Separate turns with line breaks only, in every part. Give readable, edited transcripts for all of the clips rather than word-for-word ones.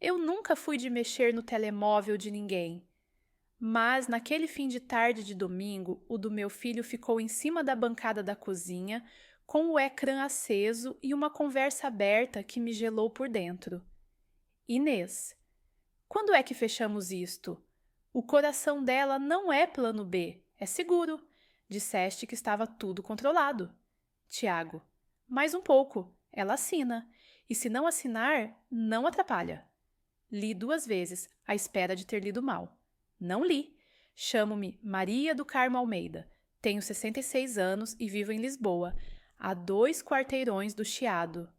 Eu nunca fui de mexer no telemóvel de ninguém, mas naquele fim de tarde de domingo, o do meu filho ficou em cima da bancada da cozinha, com o ecrã aceso e uma conversa aberta que me gelou por dentro. Inês, quando é que fechamos isto? O coração dela não é plano B, é seguro. Disseste que estava tudo controlado. Tiago, mais um pouco. Ela assina. E se não assinar, não atrapalha. Li 2 vezes, à espera de ter lido mal. Não li. Chamo-me Maria do Carmo Almeida. Tenho 66 anos e vivo em Lisboa, a 2 quarteirões do Chiado.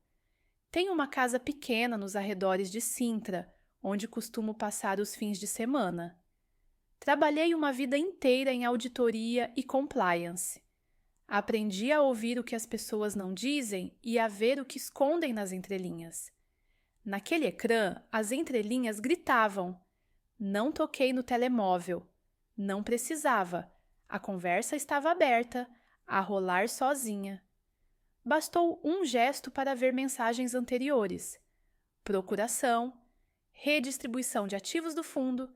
Tenho uma casa pequena nos arredores de Sintra, onde costumo passar os fins de semana. Trabalhei uma vida inteira em auditoria e compliance. Aprendi a ouvir o que as pessoas não dizem e a ver o que escondem nas entrelinhas. Naquele ecrã, as entrelinhas gritavam. Não toquei no telemóvel. Não precisava. A conversa estava aberta, a rolar sozinha. Bastou um gesto para ver mensagens anteriores: procuração, redistribuição de ativos do fundo,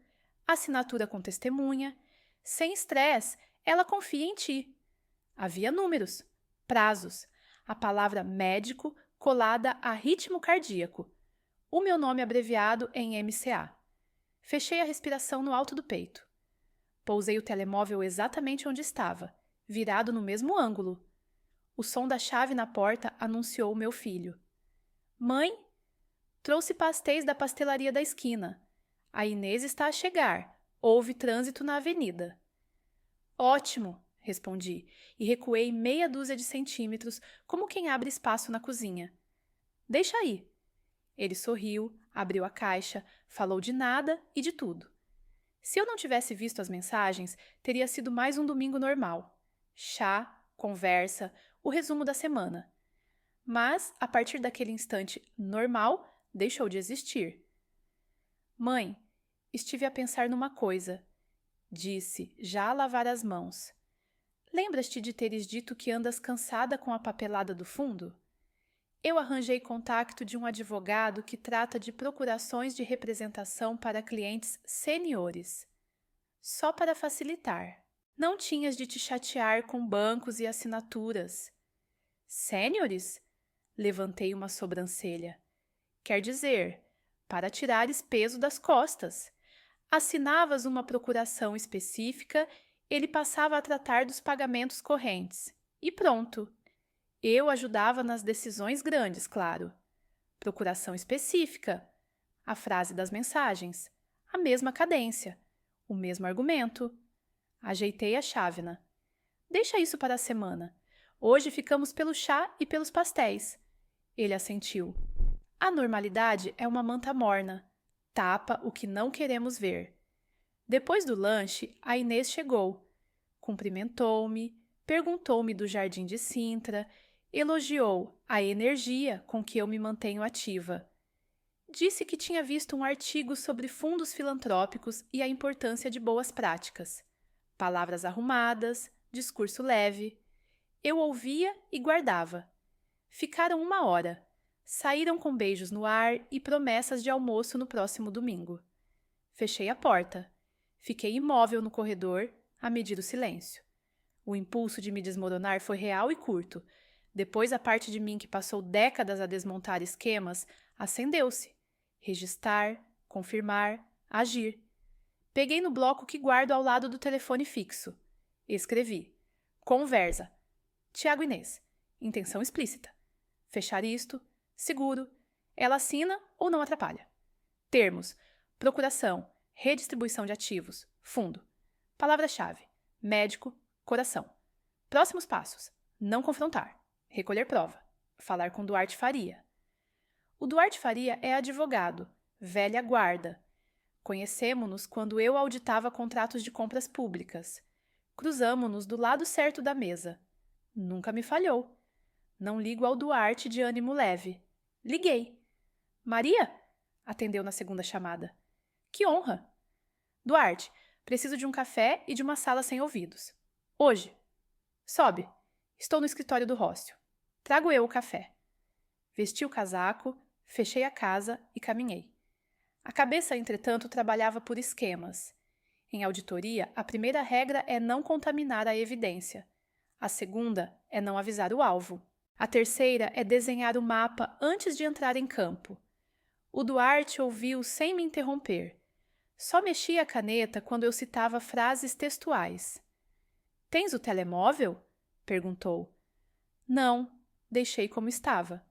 assinatura com testemunha. Sem estresse, ela confia em ti. Havia números, prazos, a palavra médico colada a ritmo cardíaco, o meu nome abreviado em MCA. Fechei a respiração no alto do peito. Pousei o telemóvel exatamente onde estava, virado no mesmo ângulo. O som da chave na porta anunciou meu filho. Mãe, trouxe pastéis da pastelaria da esquina. A Inês está a chegar. Houve trânsito na avenida. Ótimo, respondi, e recuei meia dúzia de centímetros, como quem abre espaço na cozinha. Deixa aí. Ele sorriu, abriu a caixa, falou de nada e de tudo. Se eu não tivesse visto as mensagens, teria sido mais um domingo normal. Chá, conversa, o resumo da semana. Mas, a partir daquele instante normal, deixou de existir. Mãe, estive a pensar numa coisa, disse, já a lavar as mãos. Lembras-te de teres dito que andas cansada com a papelada do fundo? Eu arranjei contato de um advogado que trata de procurações de representação para clientes seniores. Só para facilitar. Não tinhas de te chatear com bancos e assinaturas. Sêniores? Levantei uma sobrancelha. Quer dizer, para tirares peso das costas. Assinavas uma procuração específica, ele passava a tratar dos pagamentos correntes. E pronto. Eu ajudava nas decisões grandes, claro. Procuração específica. A frase das mensagens. A mesma cadência. O mesmo argumento. Ajeitei a chávena. Deixa isso para a semana. Hoje ficamos pelo chá e pelos pastéis. Ele assentiu. A normalidade é uma manta morna. Tapa o que não queremos ver. Depois do lanche, a Inês chegou. Cumprimentou-me, perguntou-me do Jardim de Sintra, elogiou a energia com que eu me mantenho ativa. Disse que tinha visto um artigo sobre fundos filantrópicos e a importância de boas práticas. Palavras arrumadas, discurso leve. Eu ouvia e guardava. Ficaram 1 hora. Saíram com beijos no ar e promessas de almoço no próximo domingo. Fechei a porta. Fiquei imóvel no corredor, a medir o silêncio. O impulso de me desmoronar foi real e curto. Depois, a parte de mim que passou décadas a desmontar esquemas acendeu-se. Registrar, confirmar, agir. Peguei no bloco que guardo ao lado do telefone fixo. Escrevi. Conversa. Tiago Inês. Intenção explícita. Fechar isto. Seguro. Ela assina ou não atrapalha. Termos. Procuração. Redistribuição de ativos. Fundo. Palavra-chave. Médico. Coração. Próximos passos. Não confrontar. Recolher prova. Falar com Duarte Faria. O Duarte Faria é advogado. Velha guarda. Conhecemo-nos quando eu auditava contratos de compras públicas. Cruzamo-nos do lado certo da mesa. Nunca me falhou. Não ligo ao Duarte de ânimo leve. Liguei. Maria? Atendeu na segunda chamada. Que honra! Duarte, preciso de um café e de uma sala sem ouvidos. Hoje. Sobe. Estou no escritório do Rócio. Trago eu o café. Vesti o casaco, fechei a casa e caminhei. A cabeça, entretanto, trabalhava por esquemas. Em auditoria, a primeira regra é não contaminar a evidência. A segunda é não avisar o alvo. A terceira é desenhar o mapa antes de entrar em campo. O Duarte ouviu sem me interromper. Só mexia a caneta quando eu citava frases textuais. Tens o telemóvel? Perguntou. Não, deixei como estava.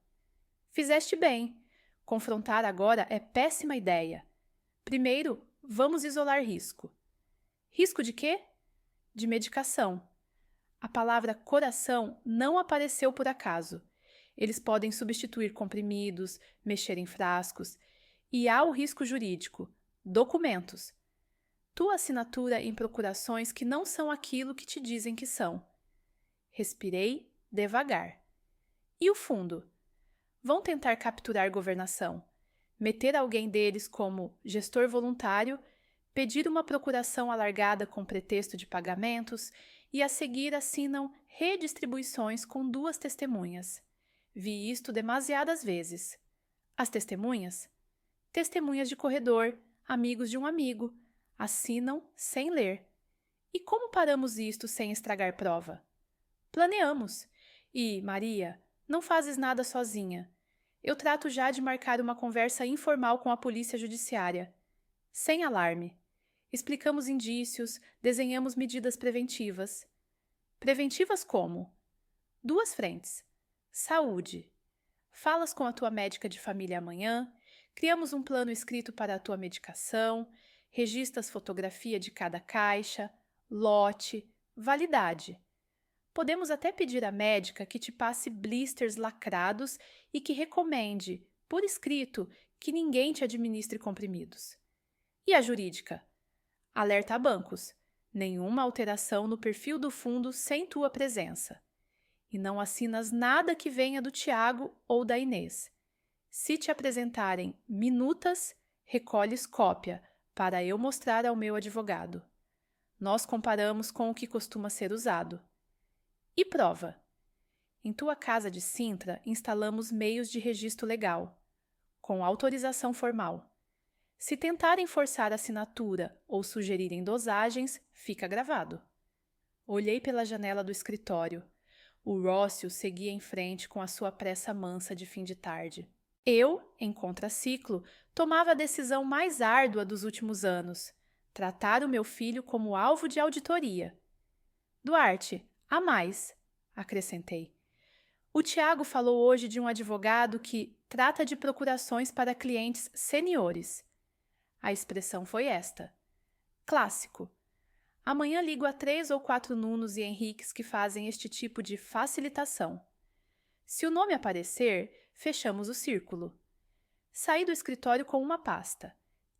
Fizeste bem. Confrontar agora é péssima ideia. Primeiro, vamos isolar risco. Risco de quê? De medicação. A palavra coração não apareceu por acaso. Eles podem substituir comprimidos, mexer em frascos. E há o risco jurídico. Documentos. Tua assinatura em procurações que não são aquilo que te dizem que são. Respirei devagar. E o fundo? Vão tentar capturar governação, meter alguém deles como gestor voluntário, pedir uma procuração alargada com pretexto de pagamentos e a seguir assinam redistribuições com 2 testemunhas. Vi isto demasiadas vezes. As testemunhas? Testemunhas de corredor, amigos de um amigo. Assinam sem ler. E como paramos isto sem estragar prova? Planeamos. E, Maria, não fazes nada sozinha. Eu trato já de marcar uma conversa informal com a polícia judiciária. Sem alarme. Explicamos indícios, desenhamos medidas preventivas. Preventivas como? 2 frentes. Saúde. Falas com a tua médica de família amanhã, criamos um plano escrito para a tua medicação, registras fotografia de cada caixa, lote, validade. Podemos até pedir à médica que te passe blisters lacrados e que recomende, por escrito, que ninguém te administre comprimidos. E a jurídica? Alerta a bancos. Nenhuma alteração no perfil do fundo sem tua presença. E não assinas nada que venha do Tiago ou da Inês. Se te apresentarem minutas, recolhes cópia para eu mostrar ao meu advogado. Nós comparamos com o que costuma ser usado. E prova? Em tua casa de Sintra, instalamos meios de registro legal, com autorização formal. Se tentarem forçar a assinatura ou sugerirem dosagens, fica gravado. Olhei pela janela do escritório. O Rócio seguia em frente com a sua pressa mansa de fim de tarde. Eu, em contraciclo, tomava a decisão mais árdua dos últimos anos: tratar o meu filho como alvo de auditoria. Duarte, há mais, acrescentei. O Tiago falou hoje de um advogado que trata de procurações para clientes seniores. A expressão foi esta. Clássico. Amanhã ligo a 3 ou 4 Nunos e Henriques que fazem este tipo de facilitação. Se o nome aparecer, fechamos o círculo. Saí do escritório com uma pasta,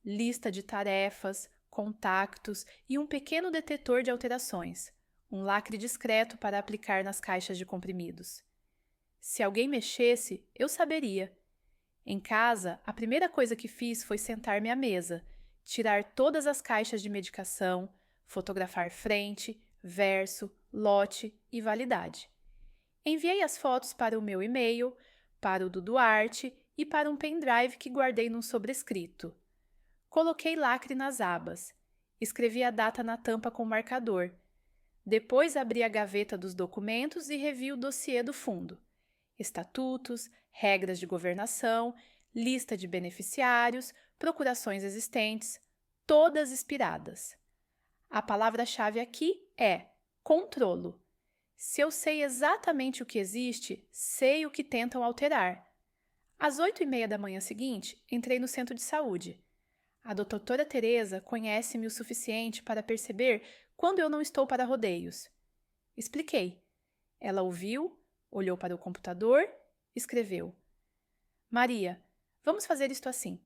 lista de tarefas, contactos e um pequeno detetor de alterações, um lacre discreto para aplicar nas caixas de comprimidos. Se alguém mexesse, eu saberia. Em casa, a primeira coisa que fiz foi sentar-me à mesa, tirar todas as caixas de medicação, fotografar frente, verso, lote e validade. Enviei as fotos para o meu e-mail, para o do Duarte e para um pendrive que guardei num sobrescrito. Coloquei lacre nas abas. Escrevi a data na tampa com marcador. Depois abri a gaveta dos documentos e revi o dossiê do fundo. Estatutos, regras de governação, lista de beneficiários, procurações existentes, todas expiradas. A palavra-chave aqui é controlo. Se eu sei exatamente o que existe, sei o que tentam alterar. Às 8h30 da manhã seguinte, entrei no centro de saúde. A doutora Teresa conhece-me o suficiente para perceber quando eu não estou para rodeios. Expliquei. Ela ouviu, olhou para o computador, escreveu. Maria, vamos fazer isto assim.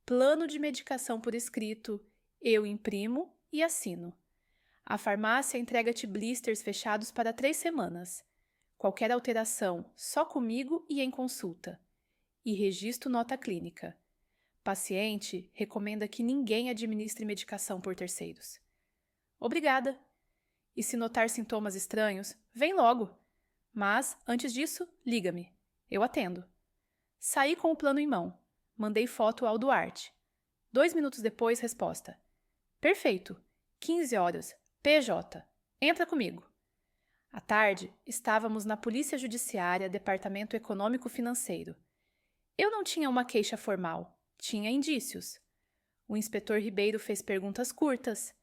Plano de medicação por escrito, eu imprimo e assino. A farmácia entrega-te blisters fechados para 3 semanas. Qualquer alteração, só comigo e em consulta. E registro nota clínica. Paciente recomenda que ninguém administre medicação por terceiros. Obrigada. E se notar sintomas estranhos, vem logo. Mas, antes disso, liga-me. Eu atendo. Saí com o plano em mão. Mandei foto ao Duarte. 2 minutos depois, resposta. Perfeito. 15 horas. PJ. Entra comigo. À tarde, estávamos na Polícia Judiciária, Departamento Econômico-Financeiro. Eu não tinha uma queixa formal, tinha indícios. O inspetor Ribeiro fez perguntas curtas.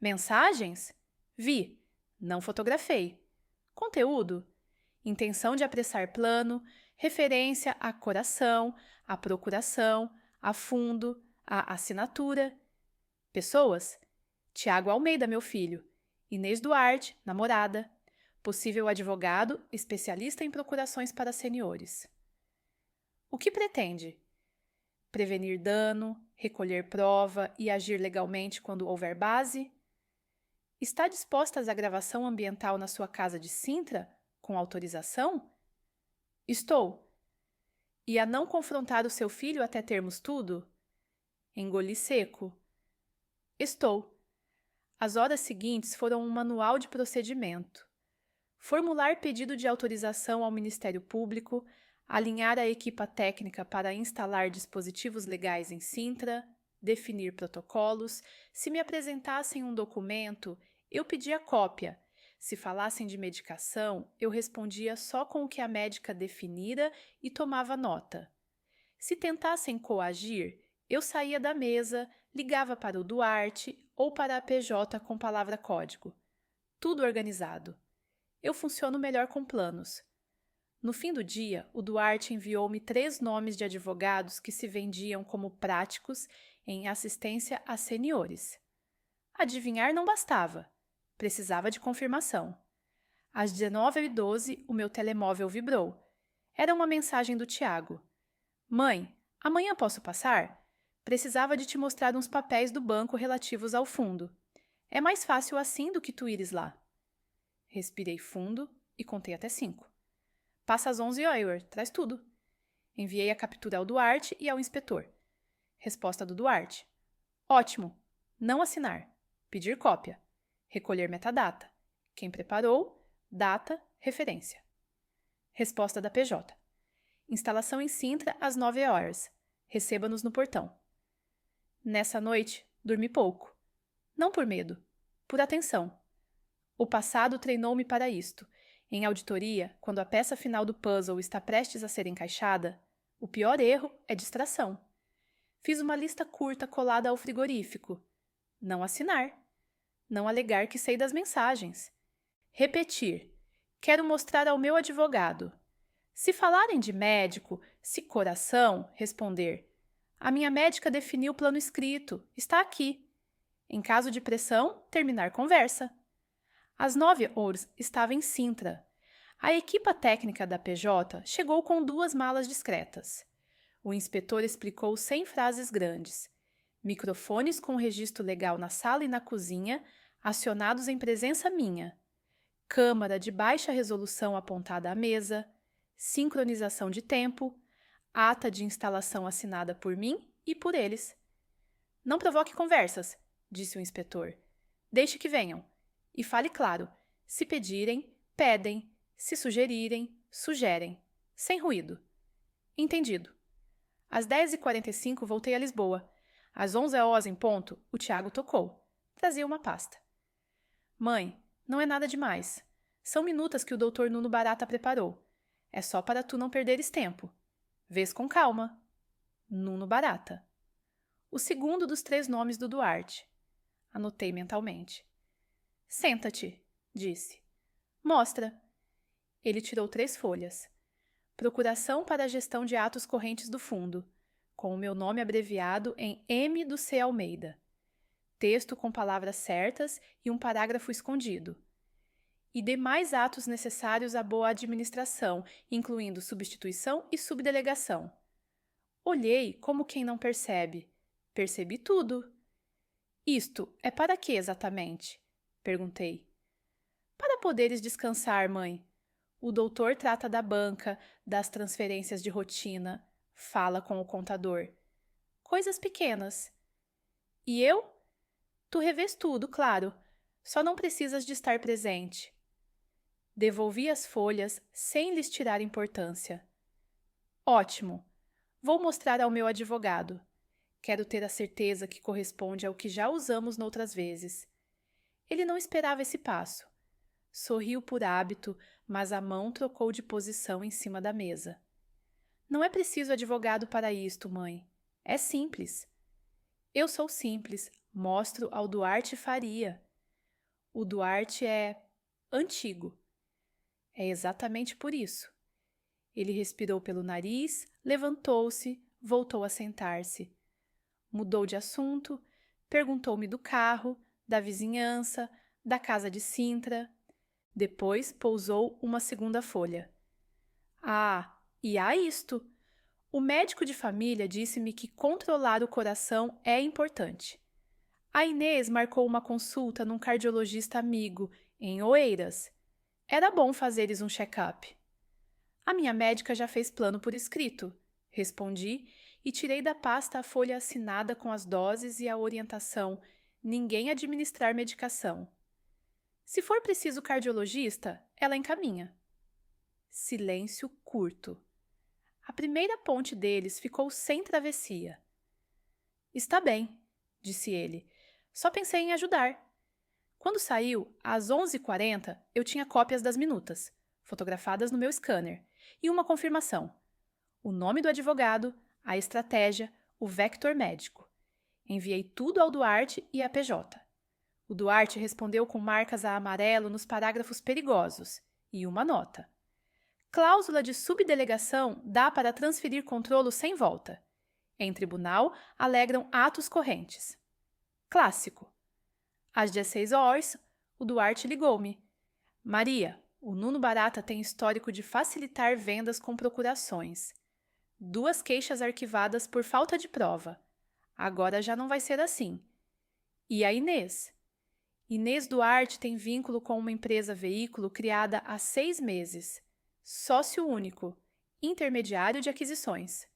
Mensagens? Vi. Não fotografei. Conteúdo? Intenção de apressar plano, referência a coração, a procuração, a fundo, a assinatura. Pessoas? Tiago Almeida, meu filho. Inês Duarte, namorada. Possível advogado, especialista em procurações para seniores. O que pretende? Prevenir dano, recolher prova e agir legalmente quando houver base? Está disposta à gravação ambiental na sua casa de Sintra, com autorização? Estou. E a não confrontar o seu filho até termos tudo? Engoli seco. Estou. As horas seguintes foram um manual de procedimento. Formular pedido de autorização ao Ministério Público, alinhar a equipa técnica para instalar dispositivos legais em Sintra, definir protocolos. Se me apresentassem um documento, eu pedia cópia. Se falassem de medicação, eu respondia só com o que a médica definira e tomava nota. Se tentassem coagir, eu saía da mesa, ligava para o Duarte ou para a PJ com palavra-código. Tudo organizado. Eu funciono melhor com planos. No fim do dia, o Duarte enviou-me 3 nomes de advogados que se vendiam como práticos em assistência a seniores. Adivinhar não bastava. Precisava de confirmação. Às 19h12, o meu telemóvel vibrou. Era uma mensagem do Tiago. Mãe, amanhã posso passar? Precisava de te mostrar uns papéis do banco relativos ao fundo. É mais fácil assim do que tu ires lá. Respirei fundo e contei até 5. Passa às 11, Euler, traz tudo. Enviei a captura ao Duarte e ao inspetor. Resposta do Duarte. Ótimo. Não assinar. Pedir cópia. Recolher metadata. Quem preparou, data, referência. Resposta da PJ. Instalação em Sintra às 9 horas. Receba-nos no portão. Nessa noite, dormi pouco. Não por medo, por atenção. O passado treinou-me para isto. Em auditoria, quando a peça final do puzzle está prestes a ser encaixada, o pior erro é distração. Fiz uma lista curta colada ao frigorífico. Não assinar. Não alegar que sei das mensagens. Repetir. Quero mostrar ao meu advogado. Se falarem de médico, se coração, responder. A minha médica definiu o plano escrito. Está aqui. Em caso de pressão, terminar conversa. Às 9 horas estava em Sintra. A equipa técnica da PJ chegou com 2 malas discretas. O inspetor explicou sem frases grandes. Microfones com registro legal na sala e na cozinha, acionados em presença minha. Câmara de baixa resolução apontada à mesa. Sincronização de tempo. Ata de instalação assinada por mim e por eles. Não provoque conversas, disse o inspetor. Deixe que venham. E fale claro. Se pedirem, pedem. Se sugerirem, sugerem. Sem ruído. Entendido. Às 10h45 voltei a Lisboa. Às 11 horas em ponto, o Tiago tocou. Trazia uma pasta. Mãe, não é nada demais. São minutas que o doutor Nuno Barata preparou. É só para tu não perderes tempo. Vês com calma. Nuno Barata. O segundo dos 3 nomes do Duarte. Anotei mentalmente. Senta-te, disse. Mostra. Ele tirou 3 folhas. Procuração para a gestão de atos correntes do fundo, com o meu nome abreviado em M do C. Almeida. Texto com palavras certas e um parágrafo escondido. E demais atos necessários à boa administração, incluindo substituição e subdelegação. Olhei como quem não percebe. Percebi tudo. Isto é para quê exatamente? Perguntei. Para poderes descansar, mãe. O doutor trata da banca, das transferências de rotina, fala com o contador. Coisas pequenas. E eu? Tu revês tudo, claro. Só não precisas de estar presente. Devolvi as folhas sem lhes tirar importância. Ótimo. Vou mostrar ao meu advogado. Quero ter a certeza que corresponde ao que já usamos noutras vezes. Ele não esperava esse passo. Sorriu por hábito, mas a mão trocou de posição em cima da mesa. Não é preciso advogado para isto, mãe. É simples. Eu sou simples, mostro ao Duarte Faria. O Duarte é antigo. É exatamente por isso. Ele respirou pelo nariz, levantou-se, voltou a sentar-se. Mudou de assunto, perguntou-me do carro, da vizinhança, da casa de Sintra. Depois pousou uma segunda folha. Ah, e há isto. O médico de família disse-me que controlar o coração é importante. A Inês marcou uma consulta num cardiologista amigo, em Oeiras. Era bom fazeres um check-up. A minha médica já fez plano por escrito, respondi e tirei da pasta a folha assinada com as doses e a orientação: ninguém administrar medicação. Se for preciso cardiologista, ela encaminha. Silêncio curto. A primeira ponte deles ficou sem travessia. Está bem, disse ele. Só pensei em ajudar. Quando saiu, às 11h40, eu tinha cópias das minutas, fotografadas no meu scanner, e uma confirmação. O nome do advogado, a estratégia, o vector médico. Enviei tudo ao Duarte e à PJ. O Duarte respondeu com marcas a amarelo nos parágrafos perigosos e uma nota. Cláusula de subdelegação dá para transferir controlo sem volta. Em tribunal, alegram atos correntes. Clássico. Às 16h, o Duarte ligou-me. Maria, o Nuno Barata tem histórico de facilitar vendas com procurações. 2 queixas arquivadas por falta de prova. Agora já não vai ser assim. E a Inês? Inês Duarte tem vínculo com uma empresa veículo criada há 6 meses. Sócio único, intermediário de aquisições.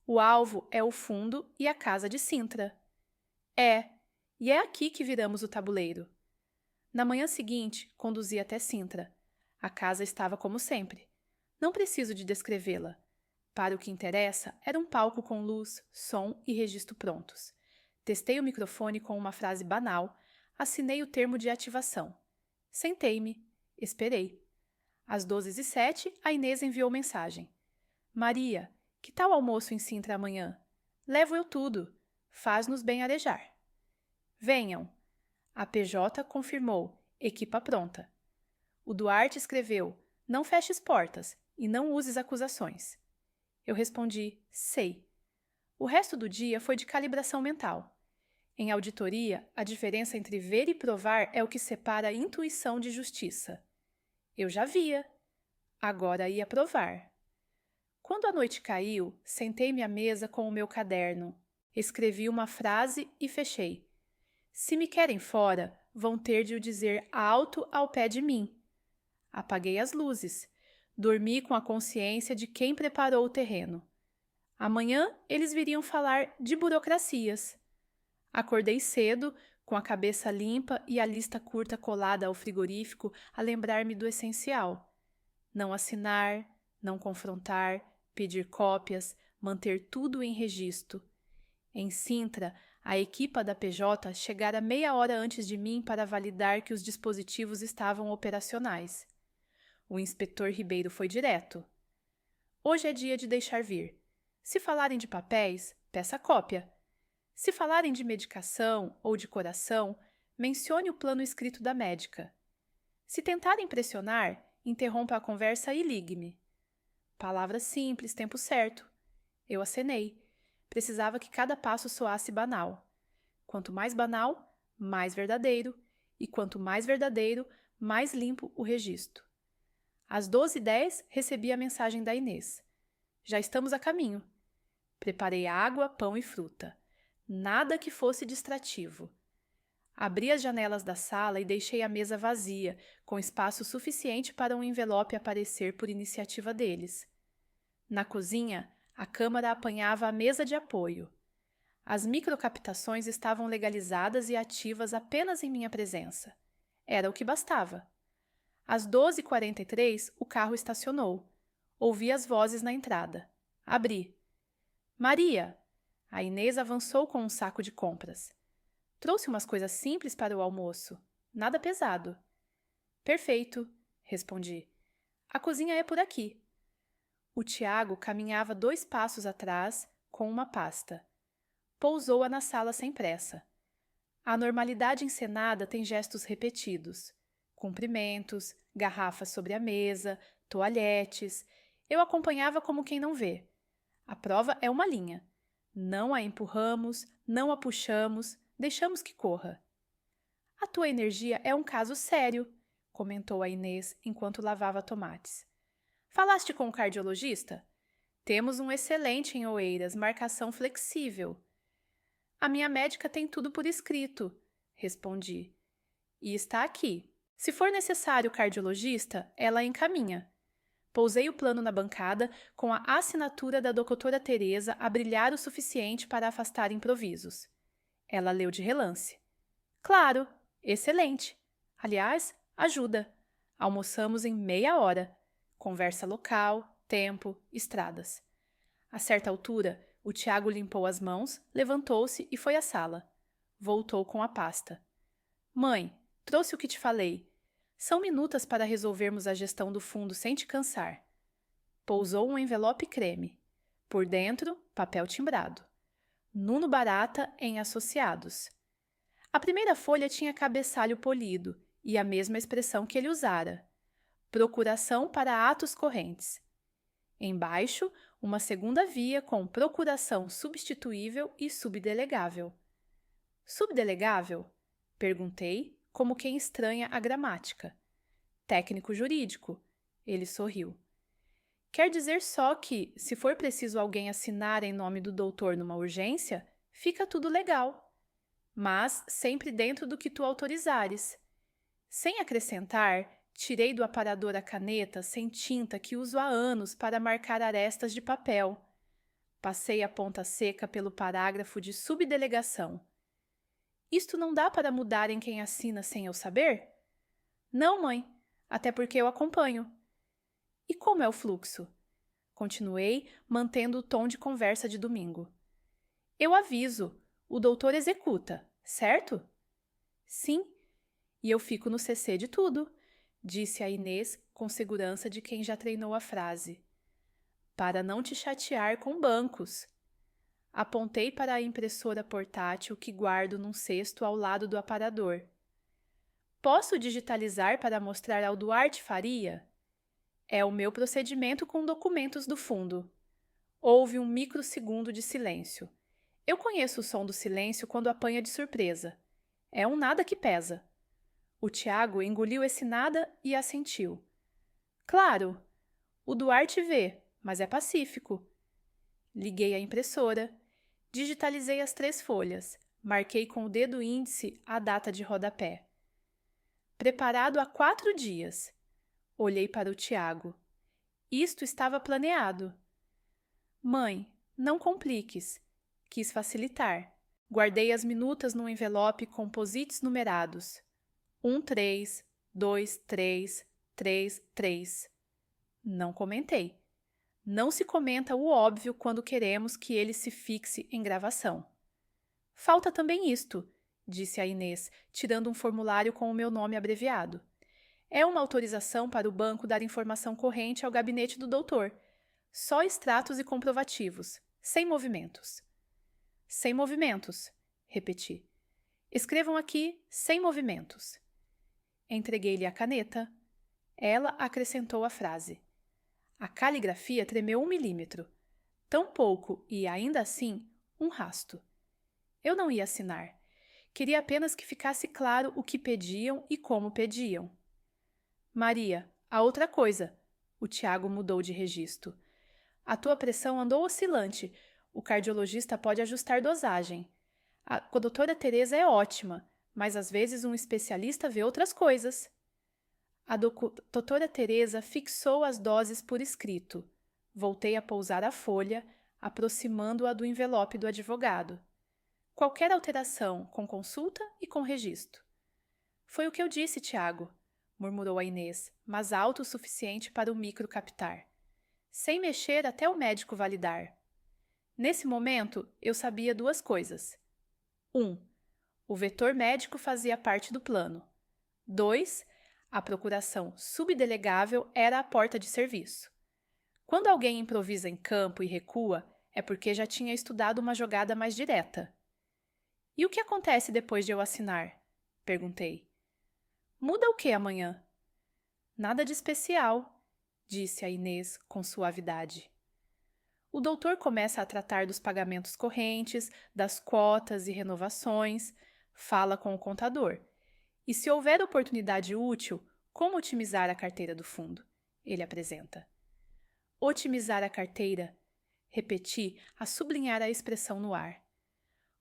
O alvo é o fundo e a casa de Sintra. E é aqui que viramos o tabuleiro. Na manhã seguinte, conduzi até Sintra. A casa estava como sempre. Não preciso de descrevê-la. Para o que interessa, era um palco com luz, som e registro prontos. Testei o microfone com uma frase banal, assinei o termo de ativação. Sentei-me, esperei. Às 12h07, a Inês enviou mensagem. Maria, que tal almoço em Sintra amanhã? Levo eu tudo. Faz-nos bem arejar. Venham. A PJ confirmou. Equipa pronta. O Duarte escreveu: não feches portas e não uses acusações. Eu respondi: sei. O resto do dia foi de calibração mental. Em auditoria, a diferença entre ver e provar é o que separa a intuição de justiça. Eu já via. Agora ia provar. Quando a noite caiu, sentei-me à mesa com o meu caderno. Escrevi uma frase e fechei. Se me querem fora, vão ter de o dizer alto ao pé de mim. Apaguei as luzes. Dormi com a consciência de quem preparou o terreno. Amanhã eles viriam falar de burocracias. Acordei cedo, com a cabeça limpa e a lista curta colada ao frigorífico a lembrar-me do essencial. Não assinar, não confrontar, pedir cópias, manter tudo em registro. Em Sintra, a equipa da PJ chegara meia hora antes de mim para validar que os dispositivos estavam operacionais. O inspetor Ribeiro foi direto. Hoje é dia de deixar vir. Se falarem de papéis, peça cópia. Se falarem de medicação ou de coração, mencione o plano escrito da médica. Se tentarem pressionar, interrompa a conversa e ligue-me. Palavras simples, tempo certo. Eu acenei. Precisava que cada passo soasse banal. Quanto mais banal, mais verdadeiro. E quanto mais verdadeiro, mais limpo o registro. Às 12h10, recebi a mensagem da Inês. Já estamos a caminho. Preparei água, pão e fruta. Nada que fosse distrativo. Abri as janelas da sala e deixei a mesa vazia, com espaço suficiente para um envelope aparecer por iniciativa deles. Na cozinha, a câmara apanhava a mesa de apoio. As microcaptações estavam legalizadas e ativas apenas em minha presença. Era o que bastava. Às 12h43, o carro estacionou. Ouvi as vozes na entrada. Abri. Maria! A Inês avançou com um saco de compras. Trouxe umas coisas simples para o almoço. Nada pesado. Perfeito, respondi. A cozinha é por aqui. O Tiago caminhava 2 passos atrás com uma pasta. Pousou-a na sala sem pressa. A normalidade encenada tem gestos repetidos. Cumprimentos, garrafas sobre a mesa, toalhetes. Eu acompanhava como quem não vê. A prova é uma linha. Não a empurramos, não a puxamos, deixamos que corra. A tua energia é um caso sério, comentou a Inês enquanto lavava tomates. Falaste com o cardiologista? Temos um excelente em Oeiras, marcação flexível. A minha médica tem tudo por escrito, respondi. E está aqui. Se for necessário cardiologista, ela encaminha. Pousei o plano na bancada com a assinatura da doutora Teresa a brilhar o suficiente para afastar improvisos. Ela leu de relance. Claro, excelente. Aliás, ajuda. Almoçamos em meia hora. Conversa local, tempo, estradas. A certa altura, o Tiago limpou as mãos, levantou-se e foi à sala. Voltou com a pasta. Mãe, trouxe o que te falei. São minutas para resolvermos a gestão do fundo sem te cansar. Pousou um envelope creme. Por dentro, papel timbrado. Nuno Barata em Associados. A primeira folha tinha cabeçalho polido e a mesma expressão que ele usara. Procuração para atos correntes. Embaixo, uma segunda via com procuração substituível e subdelegável. Subdelegável? Perguntei, como quem estranha a gramática. Técnico jurídico. Ele sorriu. Quer dizer só que, se for preciso alguém assinar em nome do doutor numa urgência, fica tudo legal. Mas sempre dentro do que tu autorizares. Sem acrescentar, tirei do aparador a caneta sem tinta que uso há anos para marcar arestas de papel. Passei a ponta seca pelo parágrafo de subdelegação. Isto não dá para mudar em quem assina sem eu saber? Não, mãe, até porque eu acompanho. E como é o fluxo? Continuei, mantendo o tom de conversa de domingo. Eu aviso, o doutor executa, certo? Sim, e eu fico no CC de tudo, disse a Inês com segurança de quem já treinou a frase. Para não te chatear com bancos. Apontei para a impressora portátil que guardo num cesto ao lado do aparador. Posso digitalizar para mostrar ao Duarte Faria? É o meu procedimento com documentos do fundo. Houve um microsegundo de silêncio. Eu conheço o som do silêncio quando apanha de surpresa. É um nada que pesa. O Tiago engoliu esse nada e assentiu. Claro, o Duarte vê, mas é pacífico. Liguei a impressora. Digitalizei as 3 folhas. Marquei com o dedo índice a data de rodapé. Preparado há 4 dias. Olhei para o Tiago. Isto estava planeado. Mãe, não compliques. Quis facilitar. Guardei as minutas num envelope com posits numerados. 1-3, 2-3, 3-3. Não comentei. Não se comenta o óbvio quando queremos que ele se fixe em gravação. Falta também isto, disse a Inês, tirando um formulário com o meu nome abreviado. É uma autorização para o banco dar informação corrente ao gabinete do doutor. Só extratos e comprovativos, sem movimentos. Sem movimentos, repeti. Escrevam aqui, sem movimentos. Entreguei-lhe a caneta. Ela acrescentou a frase. A caligrafia tremeu 1 milímetro. Tão pouco e, ainda assim, um rasto. Eu não ia assinar. Queria apenas que ficasse claro o que pediam e como pediam. Maria, a outra coisa. O Tiago mudou de registro. A tua pressão andou oscilante. O cardiologista pode ajustar dosagem. A doutora Teresa é ótima, mas às vezes um especialista vê outras coisas. A doutora Teresa fixou as doses por escrito. Voltei a pousar a folha, aproximando-a do envelope do advogado. Qualquer alteração, com consulta e com registro. Foi o que eu disse, Tiago, murmurou a Inês, mas alto o suficiente para o micro captar. Sem mexer até o médico validar. Nesse momento, eu sabia duas coisas. 1. O vetor médico fazia parte do plano. 2. A procuração subdelegável era a porta de serviço. Quando alguém improvisa em campo e recua, é porque já tinha estudado uma jogada mais direta. E o que acontece depois de eu assinar? Perguntei. Muda o que amanhã? Nada de especial, disse a Inês com suavidade. O doutor começa a tratar dos pagamentos correntes, das cotas e renovações, fala com o contador. E se houver oportunidade útil, como otimizar a carteira do fundo? Ele apresenta. Otimizar a carteira, repeti a sublinhar a expressão no ar.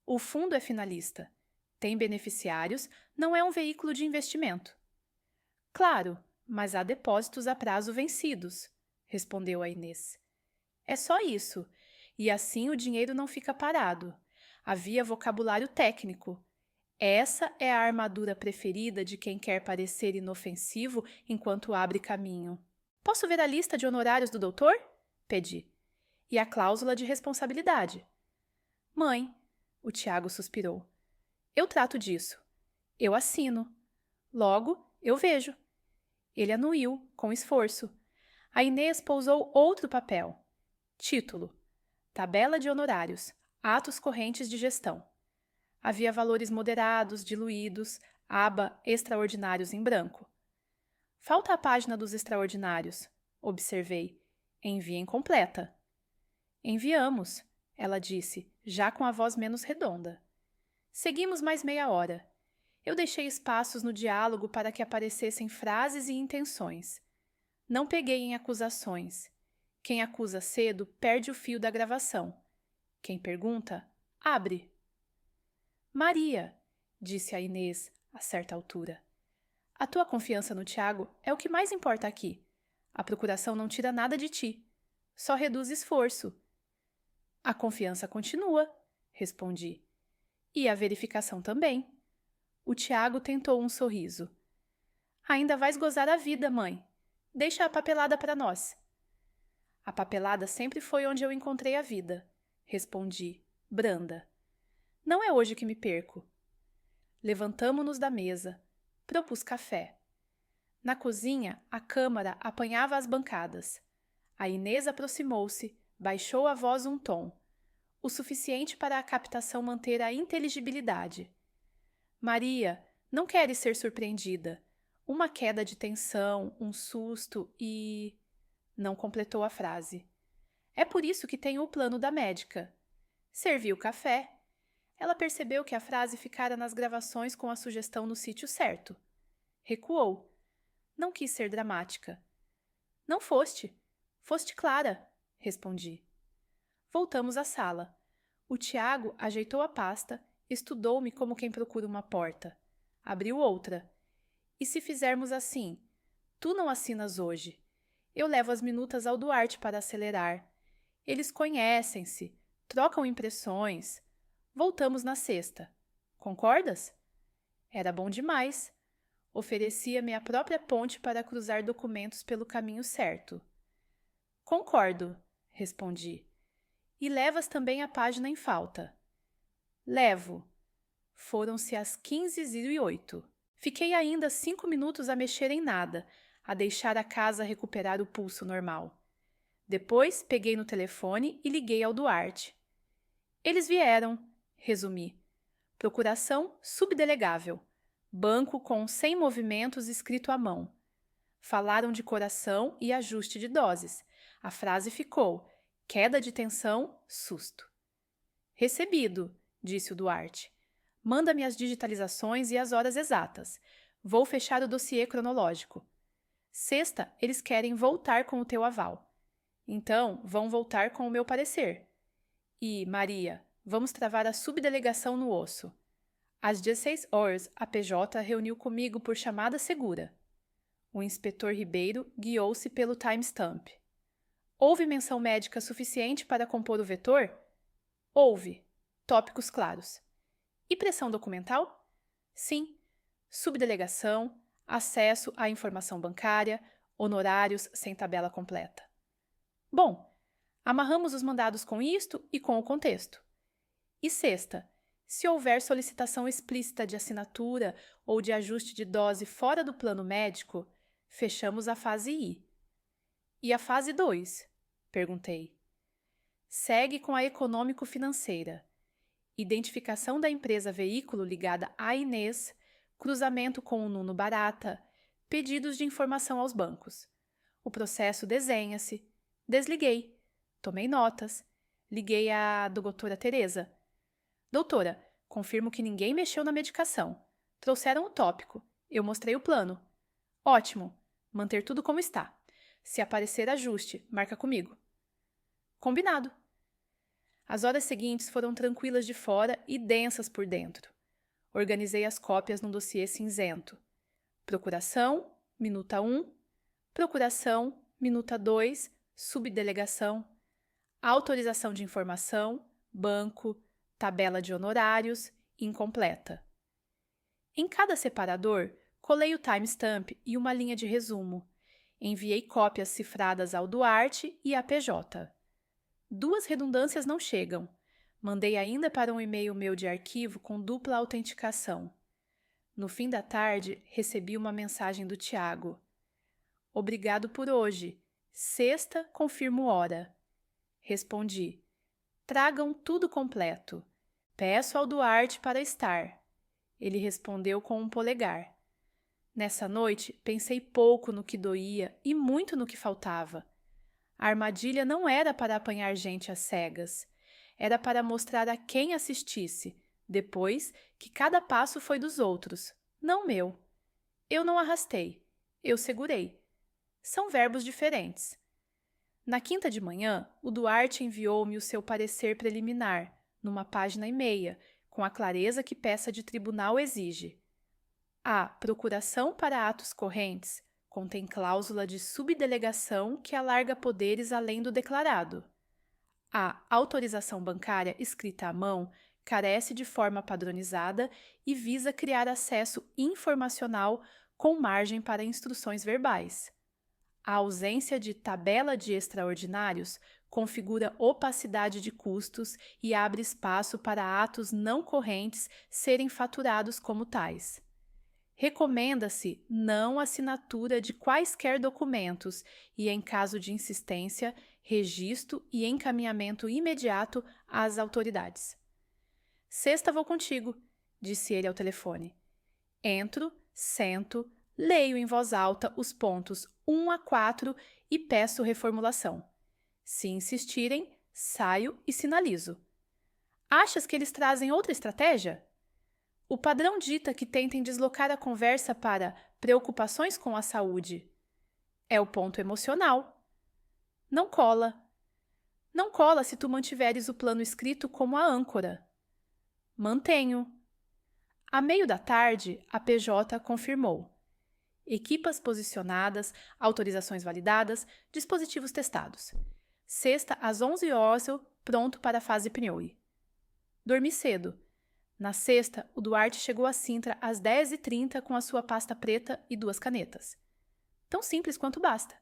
O fundo é finalista, tem beneficiários, não é um veículo de investimento. Claro, mas há depósitos a prazo vencidos, respondeu a Inês. É só isso, e assim o dinheiro não fica parado. Havia vocabulário técnico. Essa é a armadura preferida de quem quer parecer inofensivo enquanto abre caminho. Posso ver a lista de honorários do doutor? Pedi. E a cláusula de responsabilidade. Mãe, o Tiago suspirou. Eu trato disso. Eu assino. Logo, eu vejo. Ele anuiu, com esforço. A Inês pousou outro papel. Título: Tabela de honorários, atos correntes de gestão. Havia valores moderados, diluídos, aba extraordinários em branco. Falta a página dos extraordinários, observei. Envia incompleta. Enviamos, ela disse, já com a voz menos redonda. Seguimos mais meia hora. Eu deixei espaços no diálogo para que aparecessem frases e intenções. Não peguei em acusações. Quem acusa cedo perde o fio da gravação. Quem pergunta, abre. Maria, disse a Inês a certa altura. A tua confiança no Tiago é o que mais importa aqui. A procuração não tira nada de ti. Só reduz esforço. A confiança continua, respondi. E a verificação também. O Tiago tentou um sorriso. Ainda vais gozar a vida, mãe. Deixa a papelada para nós. A papelada sempre foi onde eu encontrei a vida, respondi, branda. Não é hoje que me perco. Levantamo-nos da mesa. Propus café. Na cozinha, a câmara apanhava as bancadas. A Inês aproximou-se, baixou a voz um tom, o suficiente para a captação manter a inteligibilidade. Maria, não queres ser surpreendida. Uma queda de tensão, um susto e... Não completou a frase. É por isso que tenho o plano da médica. Servi o café. Ela percebeu que a frase ficara nas gravações com a sugestão no sítio certo. Recuou. Não quis ser dramática. Não foste. Foste clara, respondi. Voltamos à sala. O Tiago ajeitou a pasta, estudou-me como quem procura uma porta. Abriu outra. E se fizermos assim? Tu não assinas hoje. Eu levo as minutas ao Duarte para acelerar. Eles conhecem-se, trocam impressões. Voltamos na sexta. Concordas? Era bom demais. Oferecia-me a própria ponte para cruzar documentos pelo caminho certo. Concordo, respondi. E levas também a página em falta. Levo. Foram-se às 15h08. Fiquei ainda 5 minutos a mexer em nada, a deixar a casa recuperar o pulso normal. Depois peguei no telefone e liguei ao Duarte. Eles vieram, resumi. Procuração subdelegável. Banco com 100 movimentos escrito à mão. Falaram de coração e ajuste de doses. A frase ficou: queda de tensão, susto. Recebido, disse o Duarte. Manda-me as digitalizações e as horas exatas. Vou fechar o dossiê cronológico. Sexta, eles querem voltar com o teu aval. Então, vão voltar com o meu parecer. E, Maria, vamos travar a subdelegação no osso. Às 16h, a PJ reuniu comigo por chamada segura. O inspetor Ribeiro guiou-se pelo timestamp. Houve menção médica suficiente para compor o vetor? Houve. Tópicos claros. E pressão documental? Sim. Subdelegação, acesso à informação bancária, honorários sem tabela completa. Bom, Amarramos os mandados com isto e com o contexto. E sexta, se houver solicitação explícita de assinatura ou de ajuste de dose fora do plano médico, fechamos a fase I. E a fase 2? Perguntei. Segue com a econômico-financeira. Identificação da empresa veículo ligada à Inês, cruzamento com o Nuno Barata, pedidos de informação aos bancos. O processo desenha-se. Desliguei. Tomei notas. Liguei à doutora Teresa. Doutora, confirmo que ninguém mexeu na medicação. Trouxeram o tópico. Eu mostrei o plano. Ótimo. Manter tudo como está. Se aparecer ajuste, marca comigo. Combinado. As horas seguintes foram tranquilas de fora e densas por dentro. Organizei as cópias num dossiê cinzento. Procuração, minuta 1. Procuração, minuta 2. Subdelegação. Autorização de informação, banco, tabela de honorários, incompleta. Em cada separador, colei o timestamp e uma linha de resumo. Enviei cópias cifradas ao Duarte e à PJ. 2 redundâncias não chegam. Mandei ainda para um e-mail meu de arquivo com dupla autenticação. No fim da tarde, recebi uma mensagem do Tiago. Obrigado por hoje. Sexta, confirmo hora. Respondi. Tragam tudo completo. Peço ao Duarte para estar. Ele respondeu com um polegar. Nessa noite, pensei pouco no que doía e muito no que faltava. A armadilha não era para apanhar gente às cegas. Era para mostrar a quem assistisse, depois, que cada passo foi dos outros, não meu. Eu não arrastei, eu segurei. São verbos diferentes. Na quinta de manhã, o Duarte enviou-me o seu parecer preliminar, numa página e meia, com a clareza que peça de tribunal exige. A procuração para atos correntes contém cláusula de subdelegação que alarga poderes além do declarado. A autorização bancária escrita à mão carece de forma padronizada e visa criar acesso informacional com margem para instruções verbais. A ausência de tabela de extraordinários configura opacidade de custos e abre espaço para atos não correntes serem faturados como tais. Recomenda-se não assinatura de quaisquer documentos e, em caso de insistência, registro e encaminhamento imediato às autoridades. Sexta vou contigo, disse ele ao telefone. Entro, sento, leio em voz alta os pontos 1 a 4 e peço reformulação. Se insistirem, saio e sinalizo. Achas que eles trazem outra estratégia? O padrão dita que tentem deslocar a conversa para preocupações com a saúde. É o ponto emocional. Não cola. Não cola se tu mantiveres o plano escrito como a âncora. Mantenho. À meio da tarde, a PJ confirmou. Equipas posicionadas, autorizações validadas, dispositivos testados. Sexta, às 11 horas, pronto para a fase PNOE. Dormi cedo. Na sexta, o Duarte chegou a Sintra às 10h30 com a sua pasta preta e 2 canetas. Tão simples quanto basta.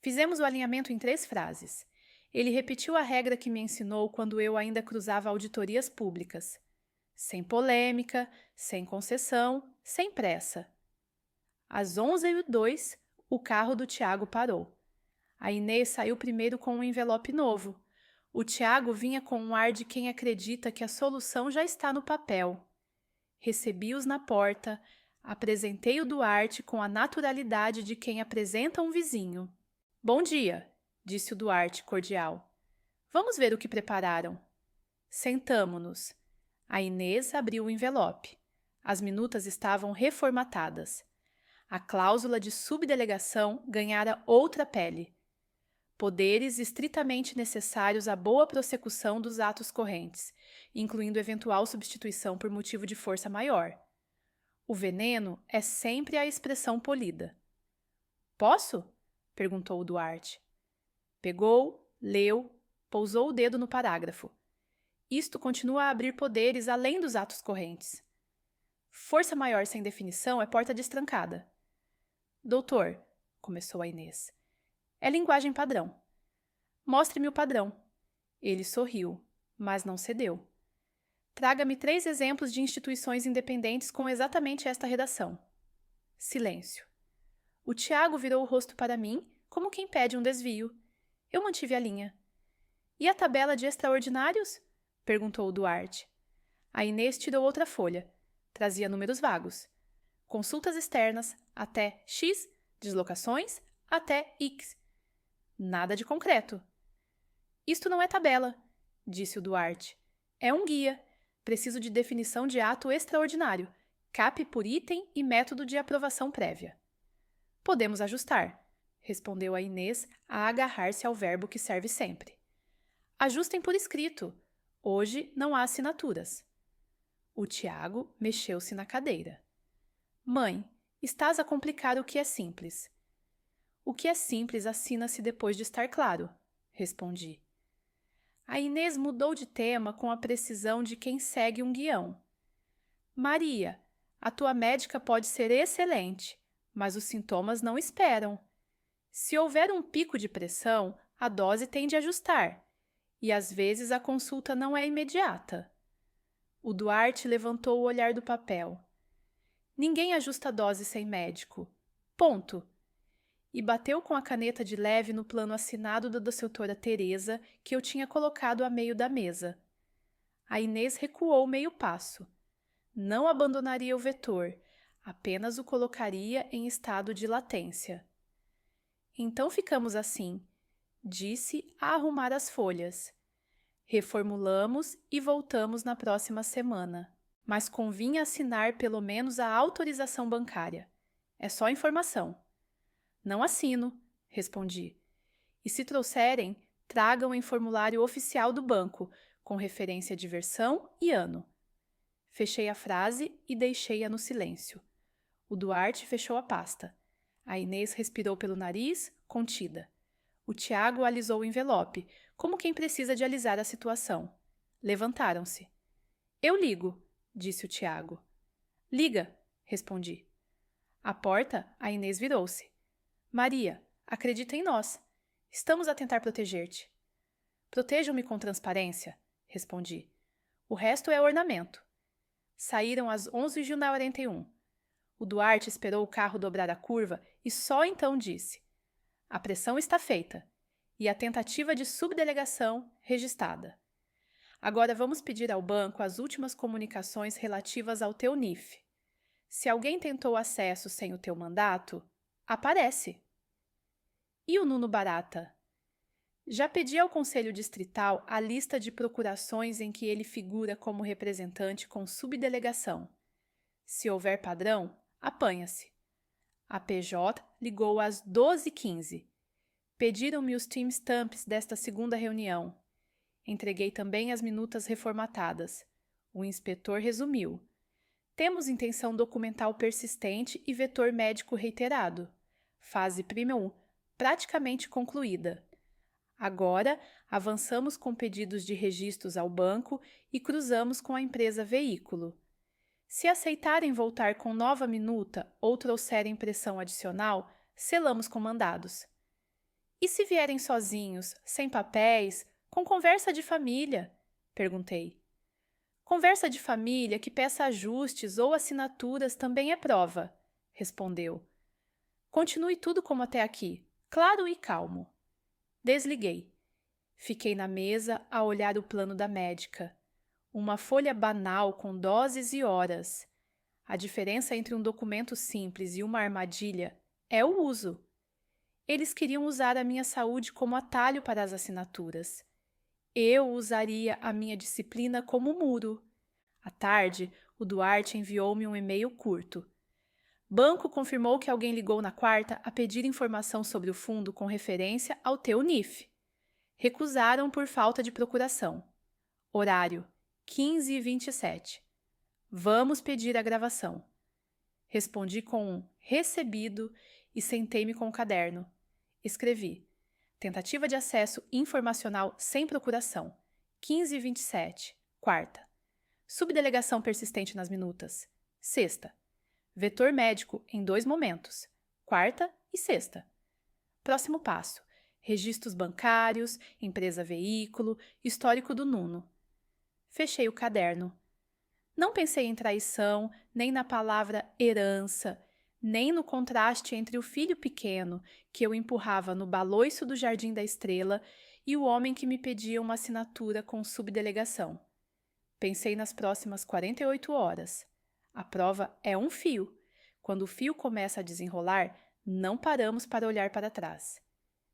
Fizemos o alinhamento em 3 frases. Ele repetiu a regra que me ensinou quando eu ainda cruzava auditorias públicas. Sem polêmica, sem concessão, sem pressa. Às 11h02, o carro do Tiago parou. A Inês saiu primeiro com um envelope novo. O Tiago vinha com um ar de quem acredita que a solução já está no papel. Recebi-os na porta, apresentei o Duarte com a naturalidade de quem apresenta um vizinho. Bom dia, disse o Duarte cordial. Vamos ver o que prepararam. Sentamo-nos. A Inês abriu o envelope. As minutas estavam reformatadas. A cláusula de subdelegação ganhara outra pele. Poderes estritamente necessários à boa prossecução dos atos correntes, incluindo eventual substituição por motivo de força maior. O veneno é sempre a expressão polida. Posso? Perguntou o Duarte. Pegou, leu, pousou o dedo no parágrafo. Isto continua a abrir poderes além dos atos correntes. Força maior sem definição é porta destrancada. Doutor, começou a Inês. É linguagem padrão. Mostre-me o padrão. Ele sorriu, mas não cedeu. Traga-me 3 exemplos de instituições independentes com exatamente esta redação. Silêncio. O Tiago virou o rosto para mim, como quem pede um desvio. Eu mantive a linha. E a tabela de extraordinários? Perguntou o Duarte. A Inês tirou outra folha. Trazia números vagos. Consultas externas, até X, deslocações, até X. Nada de concreto. Isto não é tabela, disse o Duarte. É um guia. Preciso de definição de ato extraordinário, CAP por item e método de aprovação prévia. Podemos ajustar, respondeu a Inês a agarrar-se ao verbo que serve sempre. Ajustem por escrito. Hoje não há assinaturas. O Tiago mexeu-se na cadeira. Mãe, estás a complicar o que é simples. O que é simples assina-se depois de estar claro, respondi. A Inês mudou de tema com a precisão de quem segue um guião. Maria, a tua médica pode ser excelente, mas os sintomas não esperam. Se houver um pico de pressão, a dose tem de ajustar, e às vezes a consulta não é imediata. O Duarte levantou o olhar do papel. Ninguém ajusta a dose sem médico. Ponto. E bateu com a caneta de leve no plano assinado da doutora Teresa que eu tinha colocado a meio da mesa. A Inês recuou meio passo. Não abandonaria o vetor, apenas o colocaria em estado de latência. Então ficamos assim, disse a arrumar as folhas. Reformulamos e voltamos na próxima semana, mas convinha assinar pelo menos a autorização bancária. É só informação. Não assino, respondi. E se trouxerem, tragam em formulário oficial do banco, com referência de versão e ano. Fechei a frase e deixei-a no silêncio. O Duarte fechou a pasta. A Inês respirou pelo nariz, contida. O Tiago alisou o envelope, como quem precisa de alisar a situação. Levantaram-se. Eu ligo, disse o Tiago. Liga, respondi. À porta, a Inês virou-se. Maria, acredita em nós. Estamos a tentar proteger-te. Protejam-me com transparência, respondi. O resto é ornamento. Saíram às 11h41. O Duarte esperou o carro dobrar a curva e só então disse: a pressão está feita e a tentativa de subdelegação registrada. Agora vamos pedir ao banco as últimas comunicações relativas ao teu NIF. Se alguém tentou acesso sem o teu mandato, aparece. E o Nuno Barata? Já pedi ao Conselho Distrital a lista de procurações em que ele figura como representante com subdelegação. Se houver padrão, apanha-se. A PJ ligou às 12h15. Pediram-me os timestamps desta segunda reunião. Entreguei também as minutas reformatadas. O inspetor resumiu. Temos intenção documental persistente e vetor médico reiterado. Fase prima 1, praticamente concluída. Agora, avançamos com pedidos de registros ao banco e cruzamos com a empresa veículo. Se aceitarem voltar com nova minuta ou trouxerem pressão adicional, selamos com mandados. E se vierem sozinhos, sem papéis, com conversa de família? Perguntei. Conversa de família que peça ajustes ou assinaturas também é prova, respondeu. Continue tudo como até aqui, claro e calmo. Desliguei. Fiquei na mesa a olhar o plano da médica. Uma folha banal com doses e horas. A diferença entre um documento simples e uma armadilha é o uso. Eles queriam usar a minha saúde como atalho para as assinaturas. Eu usaria a minha disciplina como muro. À tarde, o Duarte enviou-me um e-mail curto. Banco confirmou que alguém ligou na quarta a pedir informação sobre o fundo com referência ao teu NIF. Recusaram por falta de procuração. Horário: 15h27. Vamos pedir a gravação. Respondi com um recebido e sentei-me com o caderno. Escrevi: tentativa de acesso informacional sem procuração. 15h27. Quarta. Subdelegação persistente nas minutas. Sexta. Vetor médico em 2 momentos. Quarta e sexta. Próximo passo: registros bancários, empresa veículo, histórico do Nuno. Fechei o caderno. Não pensei em traição, nem na palavra herança, nem no contraste entre o filho pequeno, que eu empurrava no baloiço do Jardim da Estrela, e o homem que me pedia uma assinatura com subdelegação. Pensei nas próximas 48 horas. A prova é um fio. Quando o fio começa a desenrolar, não paramos para olhar para trás.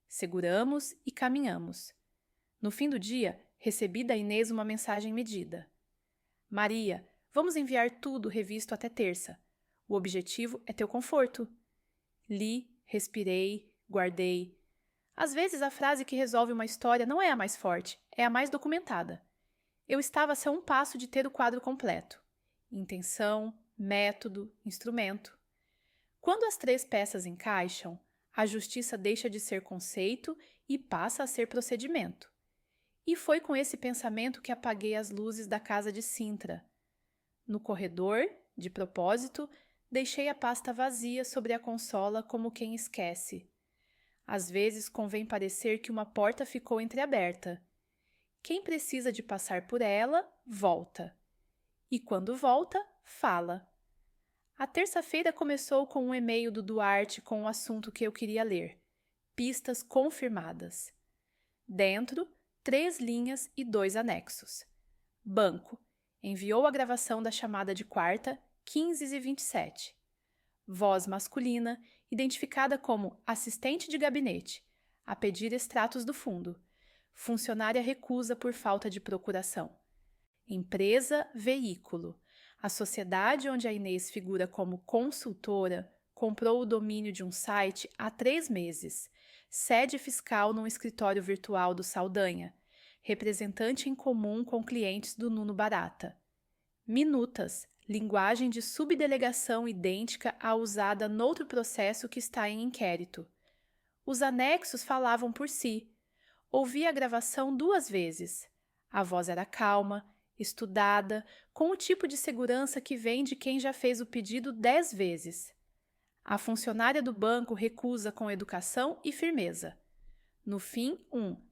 Seguramos e caminhamos. No fim do dia, recebi da Inês uma mensagem medida. Maria, vamos enviar tudo revisto até terça. O objetivo é teu conforto. Li, respirei, guardei. Às vezes a frase que resolve uma história não é a mais forte, é a mais documentada. Eu estava a um passo de ter o quadro completo. Intenção, método, instrumento. Quando as 3 peças encaixam, a justiça deixa de ser conceito e passa a ser procedimento. E foi com esse pensamento que apaguei as luzes da casa de Sintra. No corredor, de propósito, deixei a pasta vazia sobre a consola como quem esquece. Às vezes convém parecer que uma porta ficou entreaberta. Quem precisa de passar por ela, volta. E quando volta, fala. A terça-feira começou com um e-mail do Duarte com o assunto que eu queria ler. Pistas confirmadas. Dentro, 3 linhas e 2 anexos. Banco. Enviou a gravação da chamada de quarta, 15h27. Voz masculina, identificada como assistente de gabinete, a pedir extratos do fundo. Funcionária recusa por falta de procuração. Empresa veículo. A sociedade onde a Inês figura como consultora comprou o domínio de um site há 3 meses. Sede fiscal num escritório virtual do Saldanha. Representante em comum com clientes do Nuno Barata. Minutas. Linguagem de subdelegação idêntica à usada noutro processo que está em inquérito. Os anexos falavam por si. Ouvi a gravação 2 vezes. A voz era calma, estudada, com o tipo de segurança que vem de quem já fez o pedido 10 vezes. A funcionária do banco recusa com educação e firmeza. No fim,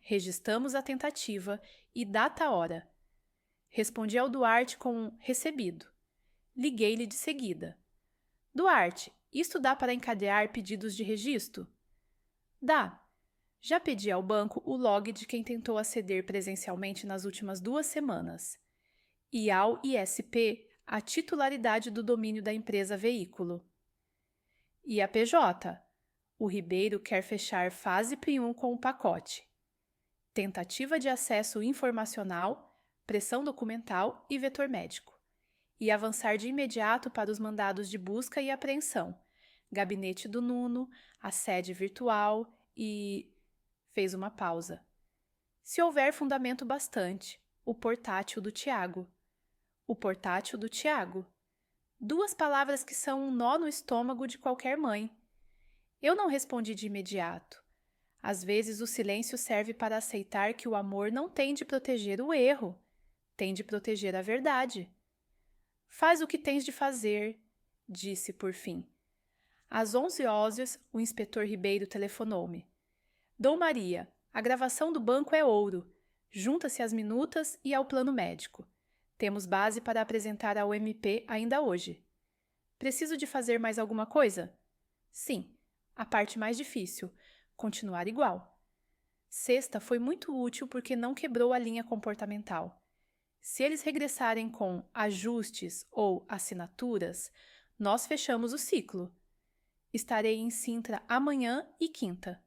registramos a tentativa e data-hora. Respondi ao Duarte com um recebido. Liguei-lhe de seguida. Duarte, isto dá para encadear pedidos de registro? Dá. Já pedi ao banco o log de quem tentou aceder presencialmente nas últimas 2 semanas. E ao ISP a titularidade do domínio da empresa veículo. E a PJ? O Ribeiro quer fechar fase P1 com o pacote. Tentativa de acesso informacional, pressão documental e vetor médico. E avançar de imediato para os mandados de busca e apreensão, gabinete do Nuno, a sede virtual e... Fez uma pausa. Se houver fundamento bastante, o portátil do Tiago. O portátil do Tiago. 2 palavras que são um nó no estômago de qualquer mãe. Eu não respondi de imediato. Às vezes o silêncio serve para aceitar que o amor não tem de proteger o erro, tem de proteger a verdade. Faz o que tens de fazer, disse por fim. Às 11h, o inspetor Ribeiro telefonou-me. Dom Maria, a gravação do banco é ouro. Junta-se às minutas e ao plano médico. Temos base para apresentar ao MP ainda hoje. Preciso de fazer mais alguma coisa? Sim, a parte mais difícil, continuar igual. Sexta foi muito útil porque não quebrou a linha comportamental. Se eles regressarem com ajustes ou assinaturas, nós fechamos o ciclo. Estarei em Sintra amanhã e quinta.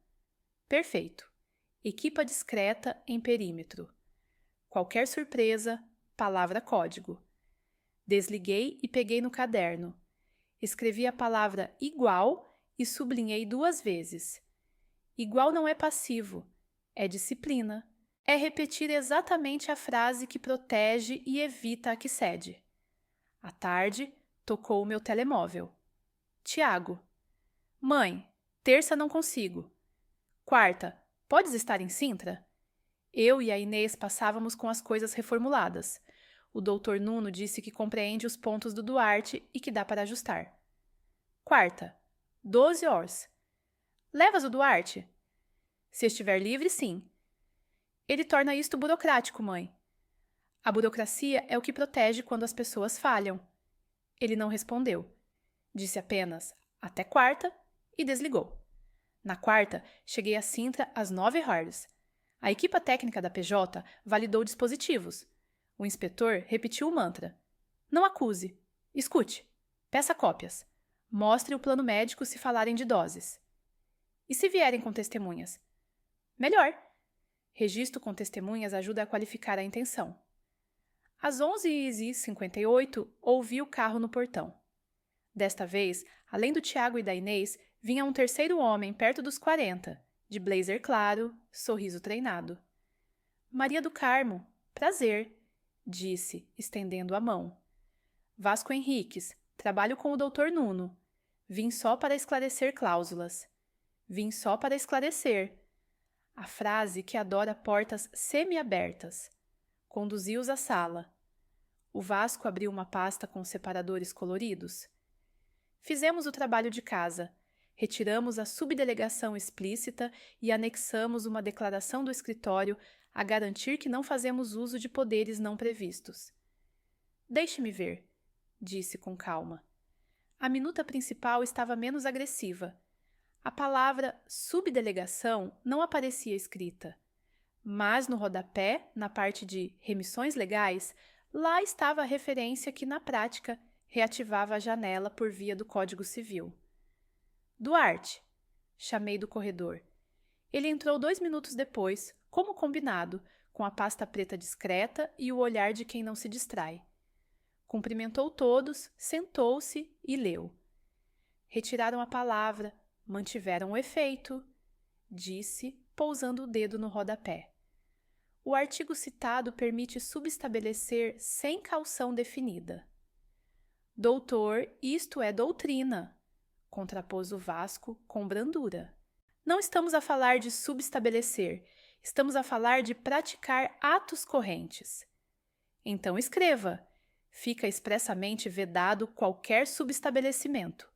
Perfeito. Equipa discreta em perímetro. Qualquer surpresa, palavra código. Desliguei e peguei no caderno. Escrevi a palavra igual e sublinhei 2 vezes. Igual não é passivo, é disciplina. É repetir exatamente a frase que protege e evita a que cede. À tarde, tocou o meu telemóvel. Tiago. Mãe, terça não consigo. Quarta, podes estar em Sintra? Eu e a Inês passávamos com as coisas reformuladas. O doutor Nuno disse que compreende os pontos do Duarte e que dá para ajustar. Quarta, 12 horas. Levas o Duarte? Se estiver livre, sim. Ele torna isto burocrático, mãe. A burocracia é o que protege quando as pessoas falham. Ele não respondeu. Disse apenas, até quarta, e desligou. Na quarta, cheguei a Sintra às 9h. A equipa técnica da PJ validou dispositivos. O inspetor repetiu o mantra. Não acuse. Escute. Peça cópias. Mostre o plano médico se falarem de doses. E se vierem com testemunhas? Melhor. Registro com testemunhas ajuda a qualificar a intenção. Às 11h58, ouvi o carro no portão. Desta vez, além do Tiago e da Inês, vinha um terceiro homem perto dos 40, de blazer claro, sorriso treinado. Maria do Carmo, prazer, disse, estendendo a mão. Vasco Henriques, trabalho com o Dr. Nuno. Vim só para esclarecer cláusulas. Vim só para esclarecer. A frase que adora portas semi-abertas. Conduzi-os à sala. O Vasco abriu uma pasta com separadores coloridos. Fizemos o trabalho de casa. Retiramos a subdelegação explícita e anexamos uma declaração do escritório a garantir que não fazemos uso de poderes não previstos. Deixe-me ver, disse com calma. A minuta principal estava menos agressiva. A palavra subdelegação não aparecia escrita. Mas no rodapé, na parte de remissões legais, lá estava a referência que, na prática, reativava a janela por via do Código Civil. Duarte, chamei do corredor. Ele entrou 2 minutos depois, como combinado, com a pasta preta discreta e o olhar de quem não se distrai. Cumprimentou todos, sentou-se e leu. Retiraram a palavra, mantiveram o efeito, disse, pousando o dedo no rodapé. O artigo citado permite subestabelecer sem caução definida. Doutor, isto é doutrina, contrapôs o Vasco com brandura. Não estamos a falar de subestabelecer, estamos a falar de praticar atos correntes. Então escreva. Fica expressamente vedado qualquer subestabelecimento.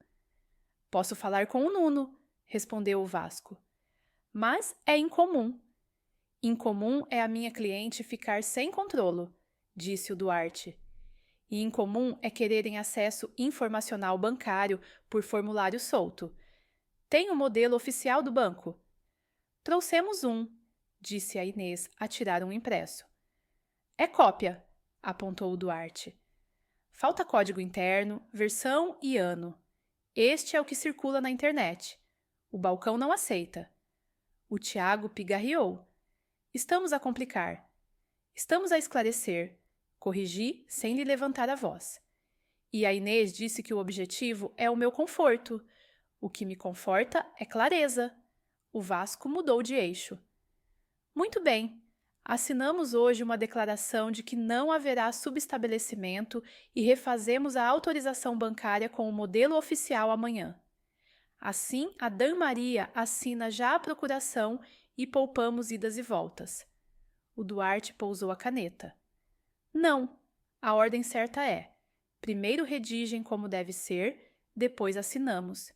Posso falar com o Nuno, respondeu o Vasco. Mas é incomum. Incomum é a minha cliente ficar sem controlo, disse o Duarte. E incomum é quererem acesso informacional bancário por formulário solto. Tem o modelo oficial do banco? Trouxemos um, disse a Inês a tirar um impresso. É cópia, apontou o Duarte. Falta código interno, versão e ano. Este é o que circula na internet. O balcão não aceita. O Tiago pigarreou. Estamos a complicar. Estamos a esclarecer. Corrigi sem lhe levantar a voz. E a Inês disse que o objetivo é o meu conforto. O que me conforta é clareza. O Vasco mudou de eixo. Muito bem. Assinamos hoje uma declaração de que não haverá subestabelecimento e refazemos a autorização bancária com o modelo oficial amanhã. Assim, a Dan Maria assina já a procuração e poupamos idas e voltas. O Duarte pousou a caneta. Não, a ordem certa é: primeiro redigem como deve ser, depois assinamos.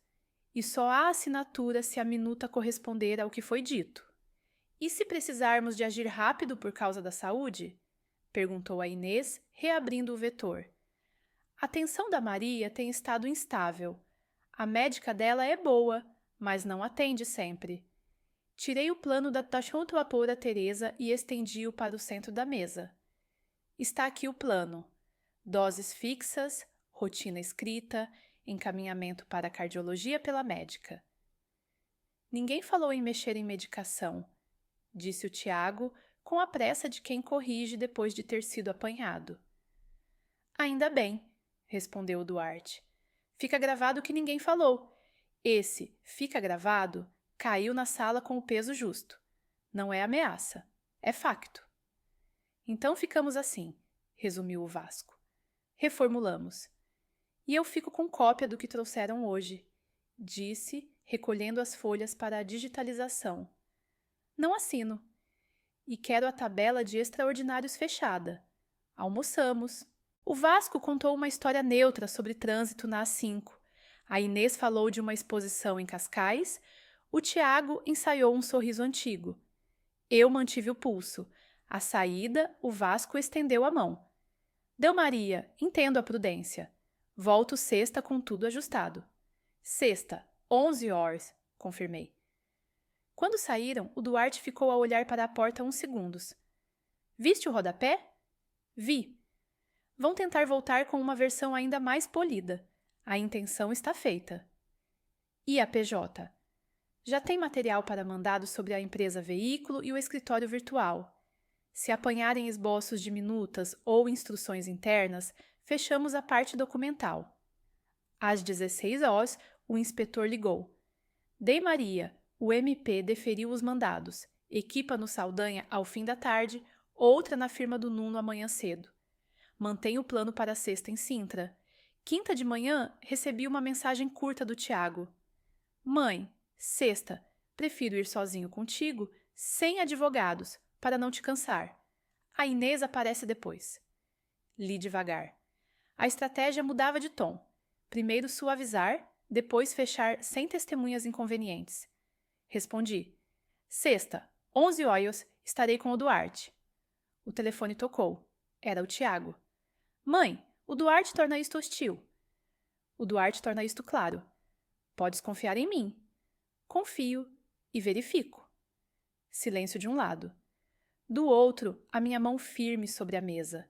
E só há assinatura se a minuta corresponder ao que foi dito. E se precisarmos de agir rápido por causa da saúde? Perguntou a Inês, reabrindo o vetor. A tensão da Maria tem estado instável. A médica dela é boa, mas não atende sempre. Tirei o plano da Tachontuapora Teresa e estendi-o para o centro da mesa. Está aqui o plano. Doses fixas, rotina escrita, encaminhamento para a cardiologia pela médica. Ninguém falou em mexer em medicação, disse o Tiago, com a pressa de quem corrige depois de ter sido apanhado. Ainda bem, respondeu o Duarte. Fica gravado que ninguém falou. Esse fica gravado caiu na sala com o peso justo. Não é ameaça, é facto. Então ficamos assim, resumiu o Vasco. Reformulamos. E eu fico com cópia do que trouxeram hoje, disse, recolhendo as folhas para a digitalização. Não assino. E quero a tabela de extraordinários fechada. Almoçamos. O Vasco contou uma história neutra sobre trânsito na A5. A Inês falou de uma exposição em Cascais. O Tiago ensaiou um sorriso antigo. Eu mantive o pulso. À saída, o Vasco estendeu a mão. Deu Maria, entendo a prudência. Volto sexta com tudo ajustado. Sexta, 11 horas, confirmei. Quando saíram, o Duarte ficou a olhar para a porta uns segundos. Viste o rodapé? Vi. Vão tentar voltar com uma versão ainda mais polida. A intenção está feita. E a PJ? Já tem material para mandado sobre a empresa veículo e o escritório virtual. Se apanharem esboços de minutas ou instruções internas, fechamos a parte documental. Às 16 horas, o inspetor ligou. Dei Maria, o MP deferiu os mandados. Equipa no Saldanha ao fim da tarde, outra na firma do Nuno amanhã cedo. Mantém o plano para sexta em Sintra. Quinta de manhã, recebi uma mensagem curta do Tiago. Mãe, sexta, prefiro ir sozinho contigo, sem advogados, para não te cansar. A Inês aparece depois. Li devagar. A estratégia mudava de tom. Primeiro suavizar, depois fechar sem testemunhas inconvenientes. Respondi. Sexta, 11 horas, estarei com o Duarte. O telefone tocou. Era o Tiago. Mãe, o Duarte torna isto hostil. O Duarte torna isto claro. Podes confiar em mim. Confio e verifico. Silêncio de um lado. Do outro, a minha mão firme sobre a mesa.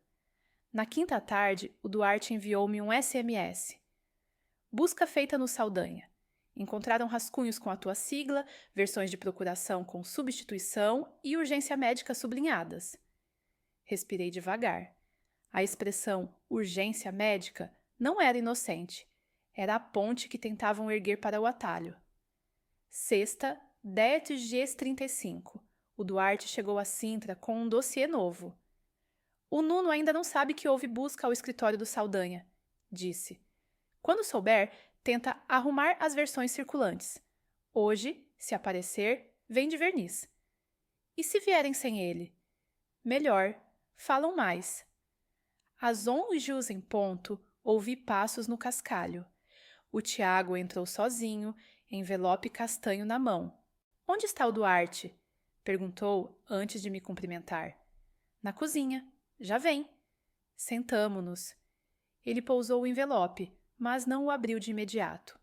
Na quinta tarde, o Duarte enviou-me um SMS. Busca feita no Saldanha. Encontraram rascunhos com a tua sigla, versões de procuração com substituição e urgência médica sublinhadas. Respirei devagar. A expressão urgência médica não era inocente. Era a ponte que tentavam erguer para o atalho. Sexta, 10/35. O Duarte chegou a Sintra com um dossiê novo. O Nuno ainda não sabe que houve busca ao escritório do Saldanha, disse. Quando souber, tenta arrumar as versões circulantes. Hoje, se aparecer, vem de verniz. E se vierem sem ele? Melhor, falam mais. Às 11 em ponto, ouvi passos no cascalho. O Tiago entrou sozinho, envelope castanho na mão. Onde está o Duarte? Perguntou antes de me cumprimentar. Na cozinha. Já vem. Sentamo-nos. Ele pousou o envelope, mas não o abriu de imediato.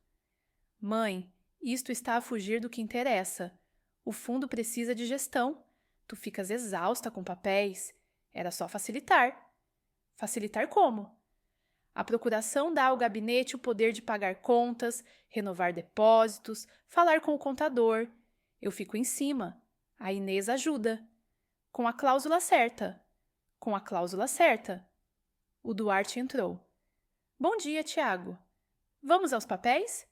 Mãe, isto está a fugir do que interessa. O fundo precisa de gestão. Tu ficas exausta com papéis. Era só facilitar. Facilitar como? A procuração dá ao gabinete o poder de pagar contas, renovar depósitos, falar com o contador. Eu fico em cima. A Inês ajuda. Com a cláusula certa. Com a cláusula certa. O Duarte entrou. Bom dia, Tiago. Vamos aos papéis?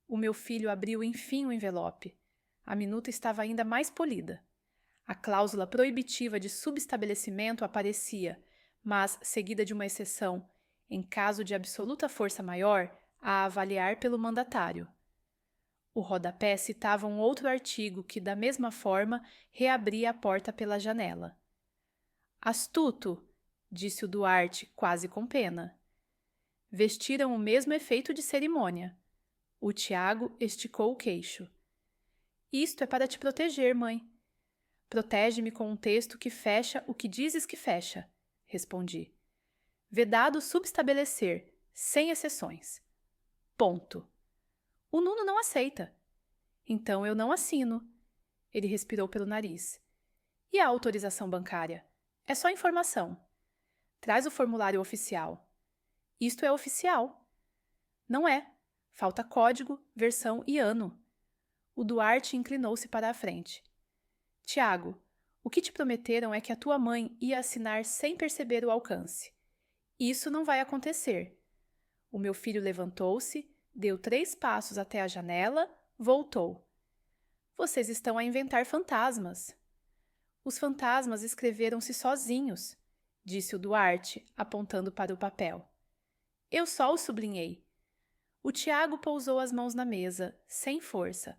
O meu filho abriu enfim o envelope. A minuta estava ainda mais polida. A cláusula proibitiva de subestabelecimento aparecia, mas seguida de uma exceção, em caso de absoluta força maior, a avaliar pelo mandatário. O rodapé citava um outro artigo que, da mesma forma, reabria a porta pela janela. Astuto, disse o Duarte, quase com pena. Vestiram o mesmo efeito de cerimônia. O Tiago esticou o queixo. Isto é para te proteger, mãe. Protege-me com um texto que fecha o que dizes que fecha, respondi. Vedado subestabelecer, sem exceções. Ponto. O Nuno não aceita. Então eu não assino. Ele respirou pelo nariz. E a autorização bancária? É só informação. Traz o formulário oficial. Isto é oficial. Não é. Falta código, versão e ano. O Duarte inclinou-se para a frente. Tiago, o que te prometeram é que a tua mãe ia assinar sem perceber o alcance. Isso não vai acontecer. O meu filho levantou-se, deu 3 passos até a janela, voltou. Vocês estão a inventar fantasmas. Os fantasmas escreveram-se sozinhos, disse o Duarte, apontando para o papel. Eu só o sublinhei. O Tiago pousou as mãos na mesa, sem força.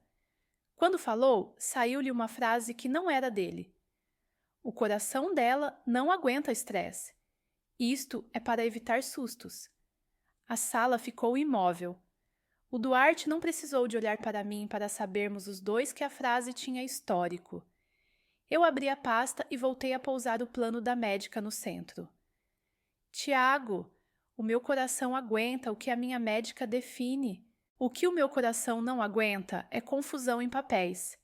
Quando falou, saiu-lhe uma frase que não era dele. O coração dela não aguenta estresse. Isto é para evitar sustos. A sala ficou imóvel. O Duarte não precisou de olhar para mim para sabermos os dois que a frase tinha histórico. Eu abri a pasta e voltei a pousar o plano da médica no centro. Tiago, o meu coração aguenta o que a minha médica define. O que o meu coração não aguenta é confusão em papéis.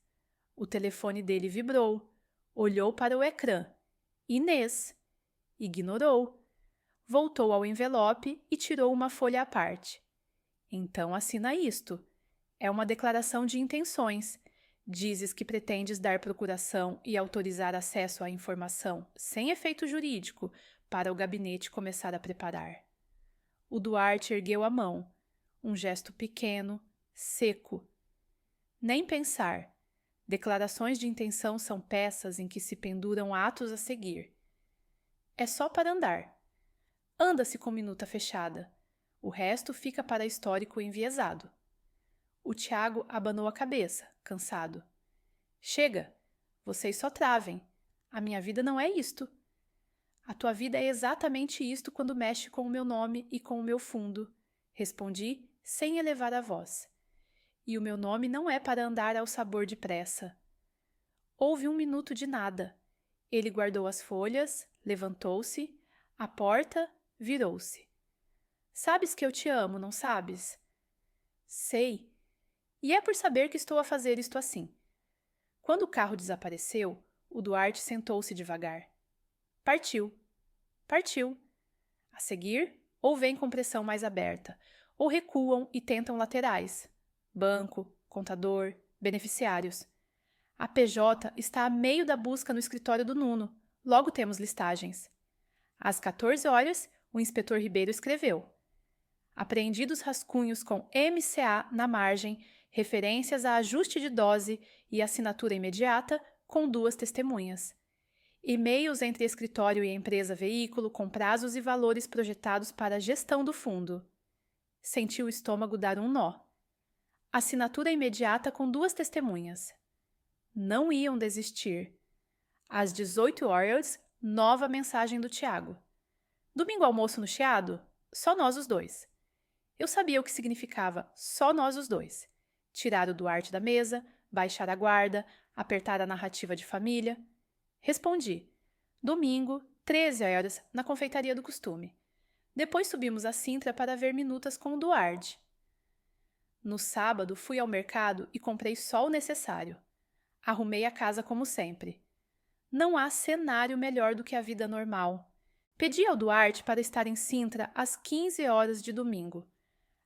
O telefone dele vibrou. Olhou para o ecrã. Inês. Ignorou. Voltou ao envelope e tirou uma folha à parte. Então assina isto. É uma declaração de intenções. Dizes que pretendes dar procuração e autorizar acesso à informação sem efeito jurídico para o gabinete começar a preparar. O Duarte ergueu a mão. Um gesto pequeno, seco. Nem pensar. Declarações de intenção são peças em que se penduram atos a seguir. É só para andar. Anda-se com minuta fechada. O resto fica para histórico enviesado. O Tiago abanou a cabeça, cansado. Chega! Vocês só travem. A minha vida não é isto. A tua vida é exatamente isto quando mexe com o meu nome e com o meu fundo. Respondi, sem elevar a voz. E o meu nome não é para andar ao sabor de pressa. Houve 1 minuto de nada. Ele guardou as folhas, levantou-se, a porta, virou-se. Sabes que eu te amo, não sabes? Sei. E é por saber que estou a fazer isto assim. Quando o carro desapareceu, o Duarte sentou-se devagar. Partiu. Partiu. A seguir, ou vem com pressão mais aberta, ou recuam e tentam laterais. Banco, contador, beneficiários. A PJ está a meio da busca no escritório do Nuno. Logo temos listagens. Às 14 horas, o inspetor Ribeiro escreveu. Apreendidos rascunhos com MCA na margem, referências a ajuste de dose e assinatura imediata com 2 testemunhas. E-mails entre escritório e empresa veículo com prazos e valores projetados para a gestão do fundo. Senti o estômago dar um nó. Assinatura imediata com 2 testemunhas. Não iam desistir. Às 18 horas, nova mensagem do Tiago. Domingo almoço no Chiado? Só nós os dois. Eu sabia o que significava só nós os dois. Tirar o Duarte da mesa, baixar a guarda, apertar a narrativa de família. Respondi. Domingo, 13 horas, na confeitaria do costume. Depois subimos a Sintra para ver minutas com o Duarte. No sábado, fui ao mercado e comprei só o necessário. Arrumei a casa como sempre. Não há cenário melhor do que a vida normal. Pedi ao Duarte para estar em Sintra às 15 horas de domingo.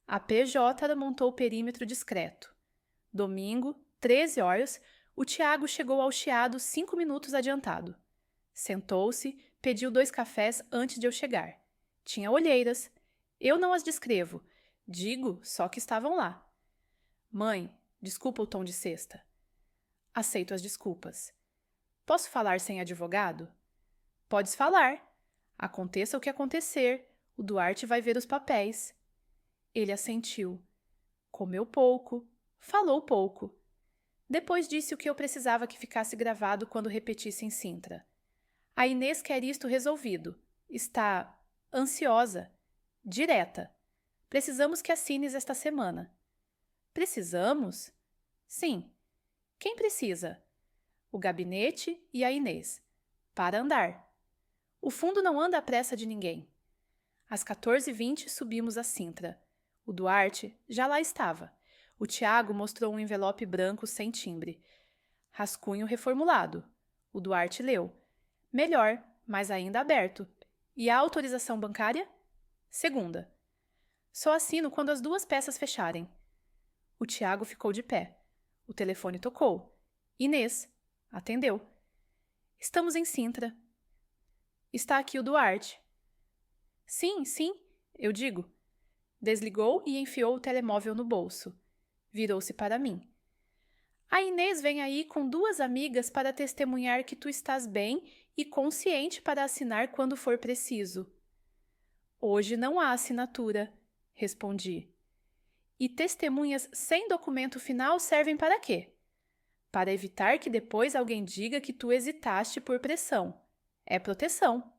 A PJ montou o perímetro discreto. Domingo, 13 horas, o Tiago chegou ao Chiado 5 minutos adiantado. Sentou-se, pediu 2 cafés antes de eu chegar. Tinha olheiras. Eu não as descrevo. Digo só que estavam lá. Mãe, desculpa o tom de sexta. Aceito as desculpas. Posso falar sem advogado? Podes falar. Aconteça o que acontecer, o Duarte vai ver os papéis. Ele assentiu. Comeu pouco, falou pouco. Depois disse o que eu precisava que ficasse gravado quando repetisse em Sintra. A Inês quer isto resolvido. Está ansiosa. Direta. Precisamos que assines esta semana. Precisamos? Sim. Quem precisa? O gabinete e a Inês. Para andar. O fundo não anda à pressa de ninguém. Às 14h20 subimos a Sintra. O Duarte já lá estava. O Tiago mostrou um envelope branco sem timbre. Rascunho reformulado. O Duarte leu. Melhor, mas ainda aberto. E a autorização bancária? Segunda. Só assino quando as 2 peças fecharem. O Tiago ficou de pé. O telefone tocou. Inês. Atendeu. Estamos em Sintra. Está aqui o Duarte. Sim, sim, eu digo. Desligou e enfiou o telemóvel no bolso. Virou-se para mim. A Inês vem aí com 2 amigas para testemunhar que tu estás bem e consciente para assinar quando for preciso. Hoje não há assinatura, respondi. E testemunhas sem documento final servem para quê? Para evitar que depois alguém diga que tu hesitaste por pressão. É proteção.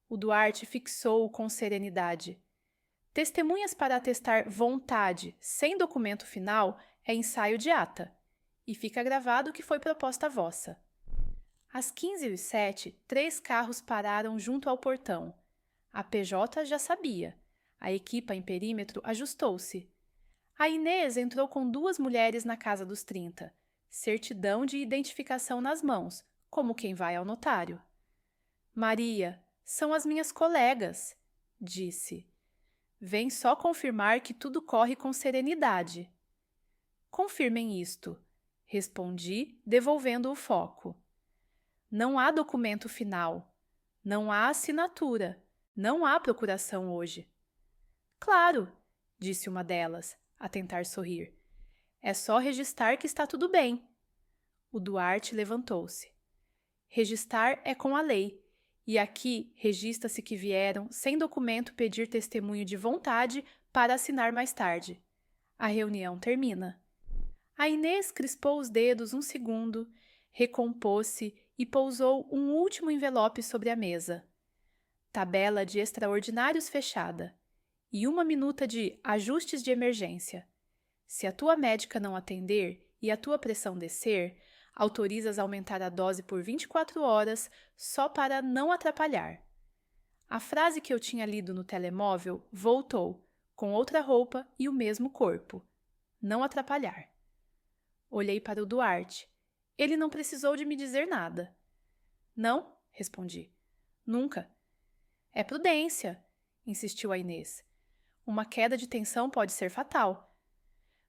O Duarte fixou-o com serenidade. Testemunhas para atestar vontade sem documento final é ensaio de ata, e fica gravado que foi proposta vossa. Às 15h07, 3 carros pararam junto ao portão. A PJ já sabia. A equipa em perímetro ajustou-se. A Inês entrou com 2 mulheres na casa dos 30, certidão de identificação nas mãos, como quem vai ao notário. Maria, são as minhas colegas, disse. Vem só confirmar que tudo corre com serenidade. Confirmem isto, respondi, devolvendo o foco. Não há documento final, não há assinatura, não há procuração hoje. Claro, disse uma delas, a tentar sorrir. É só registrar que está tudo bem. O Duarte levantou-se. Registrar é com a lei, e aqui registra-se que vieram, sem documento, pedir testemunho de vontade para assinar mais tarde. A reunião termina. A Inês crispou os dedos um segundo, recompôs-se e pousou um último envelope sobre a mesa. Tabela de extraordinários fechada e 1 minuta de ajustes de emergência. Se a tua médica não atender e a tua pressão descer, autorizas aumentar a dose por 24 horas só para não atrapalhar. A frase que eu tinha lido no telemóvel voltou, com outra roupa e o mesmo corpo. Não atrapalhar. Olhei para o Duarte. Ele não precisou de me dizer nada. Não, respondi. Nunca. É prudência, insistiu a Inês. Uma queda de tensão pode ser fatal.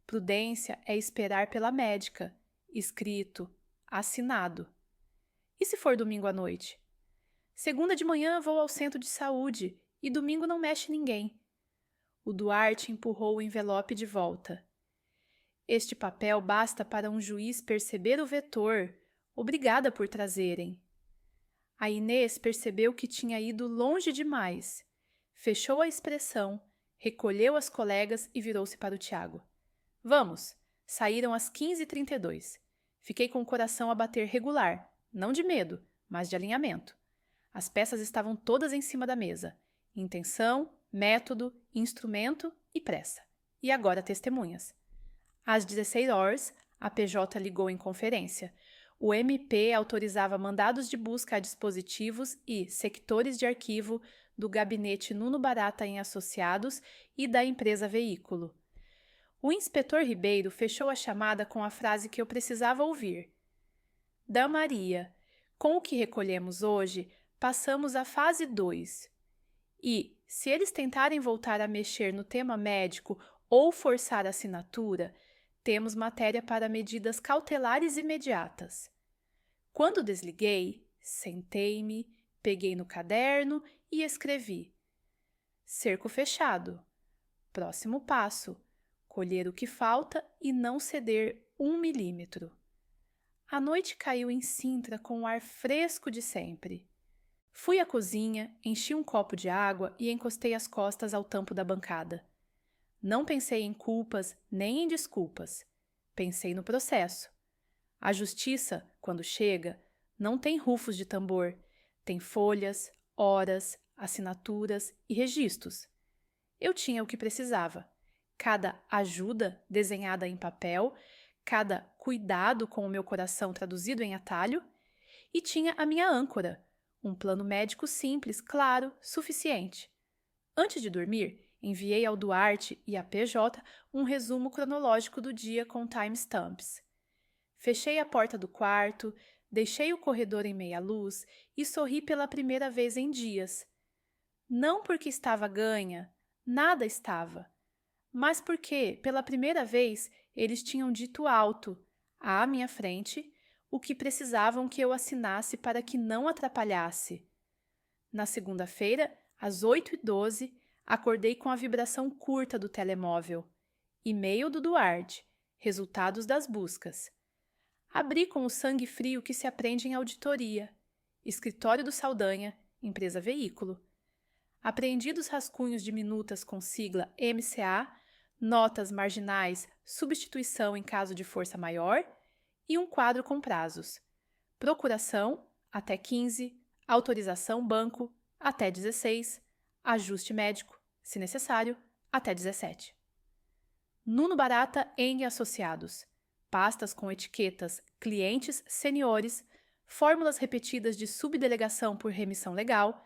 Prudência é esperar pela médica, escrito, assinado. E se for domingo à noite? Segunda de manhã vou ao centro de saúde e domingo não mexe ninguém. O Duarte empurrou o envelope de volta. Este papel basta para um juiz perceber o vetor. Obrigada por trazerem. A Inês percebeu que tinha ido longe demais. Fechou a expressão, recolheu as colegas e virou-se para o Tiago. Vamos! Saíram às 15h32. Fiquei com o coração a bater regular, não de medo, mas de alinhamento. As peças estavam todas em cima da mesa. Intenção, método, instrumento e pressa. E agora testemunhas. Às 16h, a PJ ligou em conferência. O MP autorizava mandados de busca a dispositivos e sectores de arquivo do gabinete Nuno Barata em Associados e da empresa Veículo. O inspetor Ribeiro fechou a chamada com a frase que eu precisava ouvir. Da Maria, com o que recolhemos hoje, passamos à fase 2. E, se eles tentarem voltar a mexer no tema médico ou forçar a assinatura, temos matéria para medidas cautelares imediatas. Quando desliguei, sentei-me, peguei no caderno e escrevi. Cerco fechado. Próximo passo. Colher o que falta e não ceder 1 milímetro. A noite caiu em Sintra com o ar fresco de sempre. Fui à cozinha, enchi um copo de água e encostei as costas ao tampo da bancada. Não pensei em culpas nem em desculpas. Pensei no processo. A justiça, quando chega, não tem rufos de tambor, tem folhas, horas, assinaturas e registros. Eu tinha o que precisava. Cada ajuda desenhada em papel, cada cuidado com o meu coração traduzido em atalho, e tinha a minha âncora, um plano médico simples, claro, suficiente. Antes de dormir, enviei ao Duarte e à PJ um resumo cronológico do dia com timestamps. Fechei a porta do quarto, deixei o corredor em meia luz e sorri pela primeira vez em dias. Não porque estava ganha, nada estava, mas porque, pela primeira vez, eles tinham dito alto, à minha frente, o que precisavam que eu assinasse para que não atrapalhasse. Na segunda-feira, às 8h12, acordei com a vibração curta do telemóvel. E-mail do Duarte. Resultados das buscas. Abri com o sangue frio que se aprende em auditoria. Escritório do Saldanha, empresa Veículo. Apreendidos rascunhos de minutas com sigla MCA, notas marginais, substituição em caso de força maior e um quadro com prazos. Procuração, até 15, autorização banco, até 16, ajuste médico, se necessário, até 17. Nuno Barata Eng Associados. Pastas com etiquetas clientes seniores, fórmulas repetidas de subdelegação por remissão legal,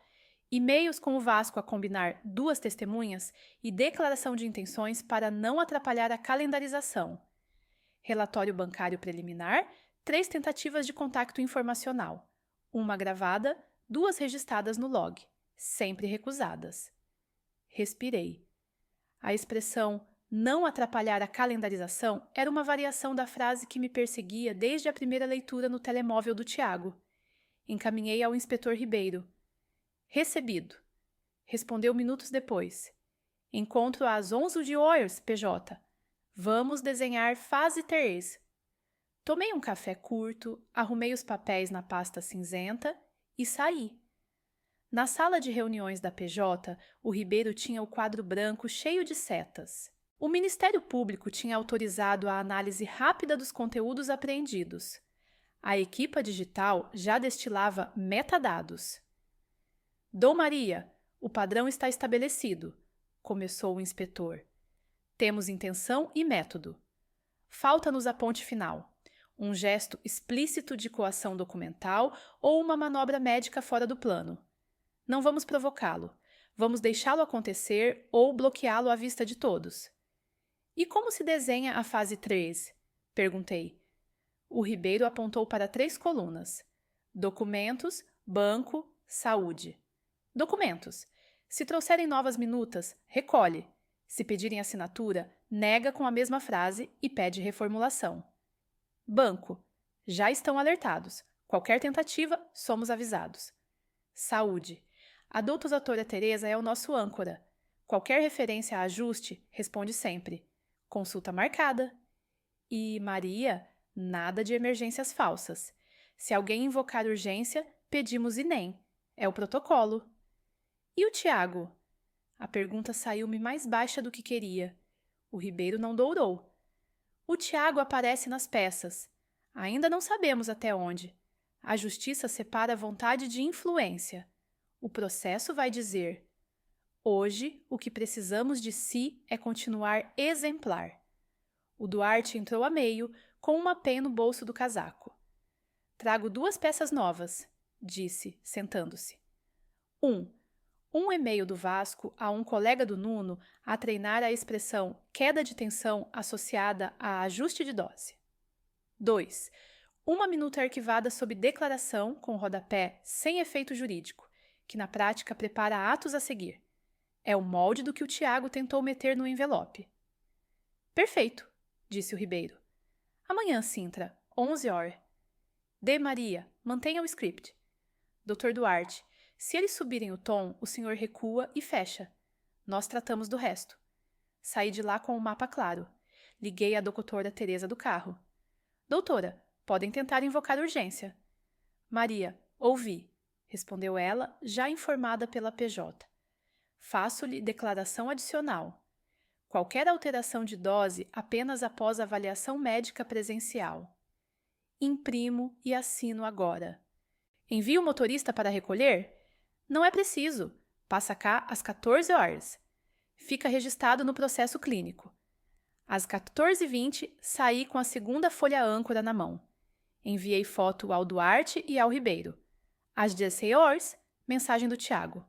e-mails com o Vasco a combinar 2 testemunhas e declaração de intenções para não atrapalhar a calendarização. Relatório bancário preliminar, 3 tentativas de contacto informacional, 1 gravada, 2 registradas no log, sempre recusadas. Respirei. A expressão não atrapalhar a calendarização era uma variação da frase que me perseguia desde a primeira leitura no telemóvel do Tiago. Encaminhei ao inspetor Ribeiro. Recebido. Respondeu minutos depois. Encontro às 11 horas, PJ. Vamos desenhar fase 3. Tomei um café curto, arrumei os papéis na pasta cinzenta e saí. Na sala de reuniões da PJ, o Ribeiro tinha o quadro branco cheio de setas. O Ministério Público tinha autorizado a análise rápida dos conteúdos apreendidos. A equipa digital já destilava metadados. Dom Maria, o padrão está estabelecido, começou o inspetor. Temos intenção e método. Falta-nos a ponte final, um gesto explícito de coação documental ou uma manobra médica fora do plano. Não vamos provocá-lo. Vamos deixá-lo acontecer ou bloqueá-lo à vista de todos. E como se desenha a fase 3? Perguntei. O Ribeiro apontou para 3 colunas. Documentos, banco, saúde. Documentos. Se trouxerem novas minutas, recolhe. Se pedirem assinatura, nega com a mesma frase e pede reformulação. Banco. Já estão alertados. Qualquer tentativa, somos avisados. Saúde. A doutora Teresa é o nosso âncora. Qualquer referência a ajuste, responde sempre. Consulta marcada. E Maria, nada de emergências falsas. Se alguém invocar urgência, pedimos INEM. É o protocolo. E o Tiago? A pergunta saiu-me mais baixa do que queria. O Ribeiro não dourou. O Tiago aparece nas peças. Ainda não sabemos até onde. A justiça separa a vontade de influência. O processo vai dizer: hoje, o que precisamos de si é continuar exemplar. O Duarte entrou a meio, com uma pen no bolso do casaco. Trago 2 peças novas, disse, sentando-se. 1 e-mail do Vasco a um colega do Nuno a treinar a expressão queda de tensão associada a ajuste de dose. 2. Uma minuta arquivada sob declaração com rodapé sem efeito jurídico, que na prática prepara atos a seguir. É o molde do que o Tiago tentou meter no envelope. Perfeito, disse o Ribeiro. Amanhã, Sintra, 11 horas. D. Maria, mantenha o script. Dr. Duarte, se eles subirem o tom, o senhor recua e fecha. Nós tratamos do resto. Saí de lá com o mapa claro. Liguei à doutora Teresa do carro. Doutora, podem tentar invocar urgência. Maria, ouvi, respondeu ela, já informada pela PJ. Faço-lhe declaração adicional. Qualquer alteração de dose apenas após avaliação médica presencial. Imprimo e assino agora. Envio o motorista para recolher? Não é preciso. Passa cá às 14 horas. Fica registrado no processo clínico. Às 14h20, saí com a segunda folha âncora na mão. Enviei foto ao Duarte e ao Ribeiro. Às 16 horas, mensagem do Tiago.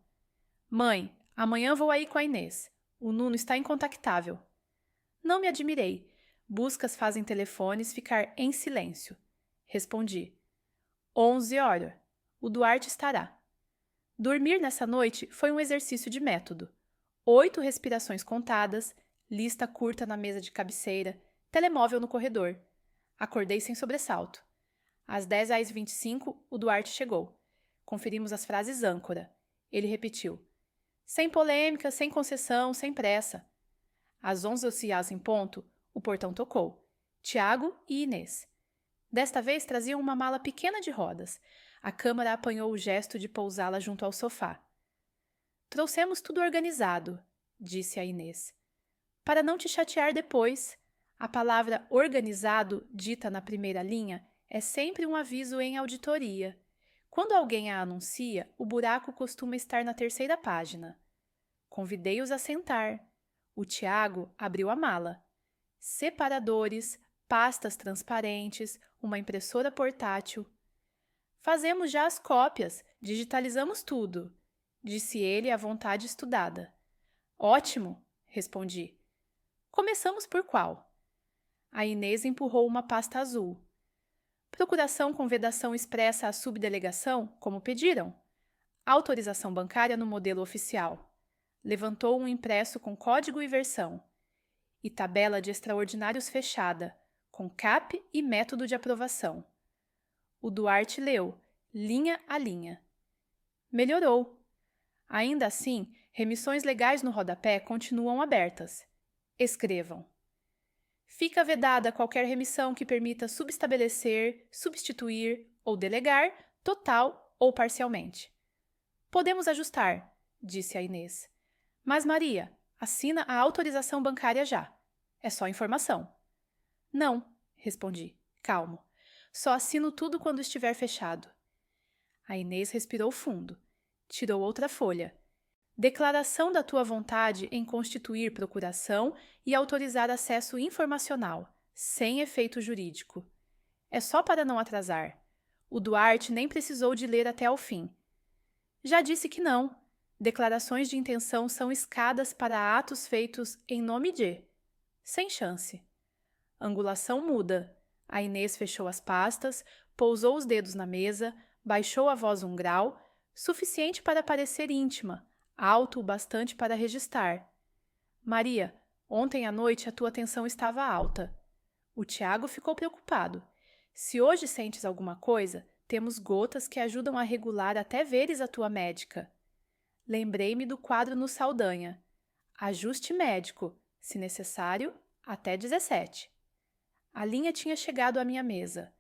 Mãe, amanhã vou aí com a Inês. O Nuno está incontactável. Não me admirei. Buscas fazem telefones ficar em silêncio. Respondi. 11 horas. O Duarte estará. Dormir nessa noite foi um exercício de método. 8 respirações contadas, lista curta na mesa de cabeceira, telemóvel no corredor. Acordei sem sobressalto. Às 10h25, o Duarte chegou. Conferimos as frases âncora. Ele repetiu. Sem polêmica, sem concessão, sem pressa. Às 11h em ponto, o portão tocou. Tiago e Inês. Desta vez traziam uma mala pequena de rodas. A câmara apanhou o gesto de pousá-la junto ao sofá. Trouxemos tudo organizado, disse a Inês. Para não te chatear depois. A palavra organizado, dita na primeira linha, é sempre um aviso em auditoria. Quando alguém a anuncia, o buraco costuma estar na 3ª página. Convidei-os a sentar. O Tiago abriu a mala. Separadores, pastas transparentes, uma impressora portátil. Fazemos já as cópias, digitalizamos tudo, disse ele à vontade estudada. Ótimo, respondi. Começamos por qual? A Inês empurrou uma pasta azul. Procuração com vedação expressa à subdelegação, como pediram. Autorização bancária no modelo oficial. Levantou um impresso com código e versão. E tabela de extraordinários fechada, com CAP e método de aprovação. O Duarte leu, linha a linha. Melhorou. Ainda assim, remissões legais no rodapé continuam abertas. Escrevam. Fica vedada qualquer remissão que permita subestabelecer, substituir ou delegar, total ou parcialmente. Podemos ajustar, disse a Inês. Mas, Maria, assina a autorização bancária já. É só informação. Não, respondi, calmo. Só assino tudo quando estiver fechado. A Inês respirou fundo. Tirou outra folha. Declaração da tua vontade em constituir procuração e autorizar acesso informacional, sem efeito jurídico. É só para não atrasar. O Duarte nem precisou de ler até ao fim. Já disse que não. Declarações de intenção são escadas para atos feitos em nome de. Sem chance. Angulação muda. A Inês fechou as pastas, pousou os dedos na mesa, baixou a voz um grau, suficiente para parecer íntima, alto o bastante para registrar. Maria, ontem à noite a tua tensão estava alta. O Tiago ficou preocupado. Se hoje sentes alguma coisa, temos gotas que ajudam a regular até veres a tua médica. Lembrei-me do quadro no Saldanha. Ajuste médico, se necessário, até 17. A linha tinha chegado à minha mesa.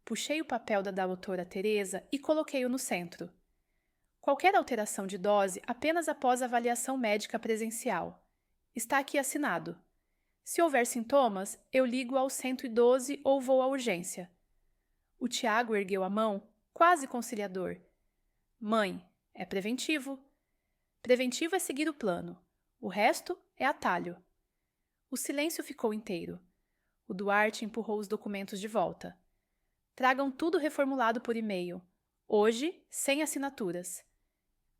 Puxei o papel da doutora Teresa e coloquei-o no centro. Qualquer alteração de dose apenas após avaliação médica presencial. Está aqui assinado. Se houver sintomas, eu ligo ao 112 ou vou à urgência. O Tiago ergueu a mão, quase conciliador. Mãe, é preventivo. Preventivo é seguir o plano. O resto é atalho. O silêncio ficou inteiro. O Duarte empurrou os documentos de volta. Tragam tudo reformulado por e-mail. Hoje, sem assinaturas.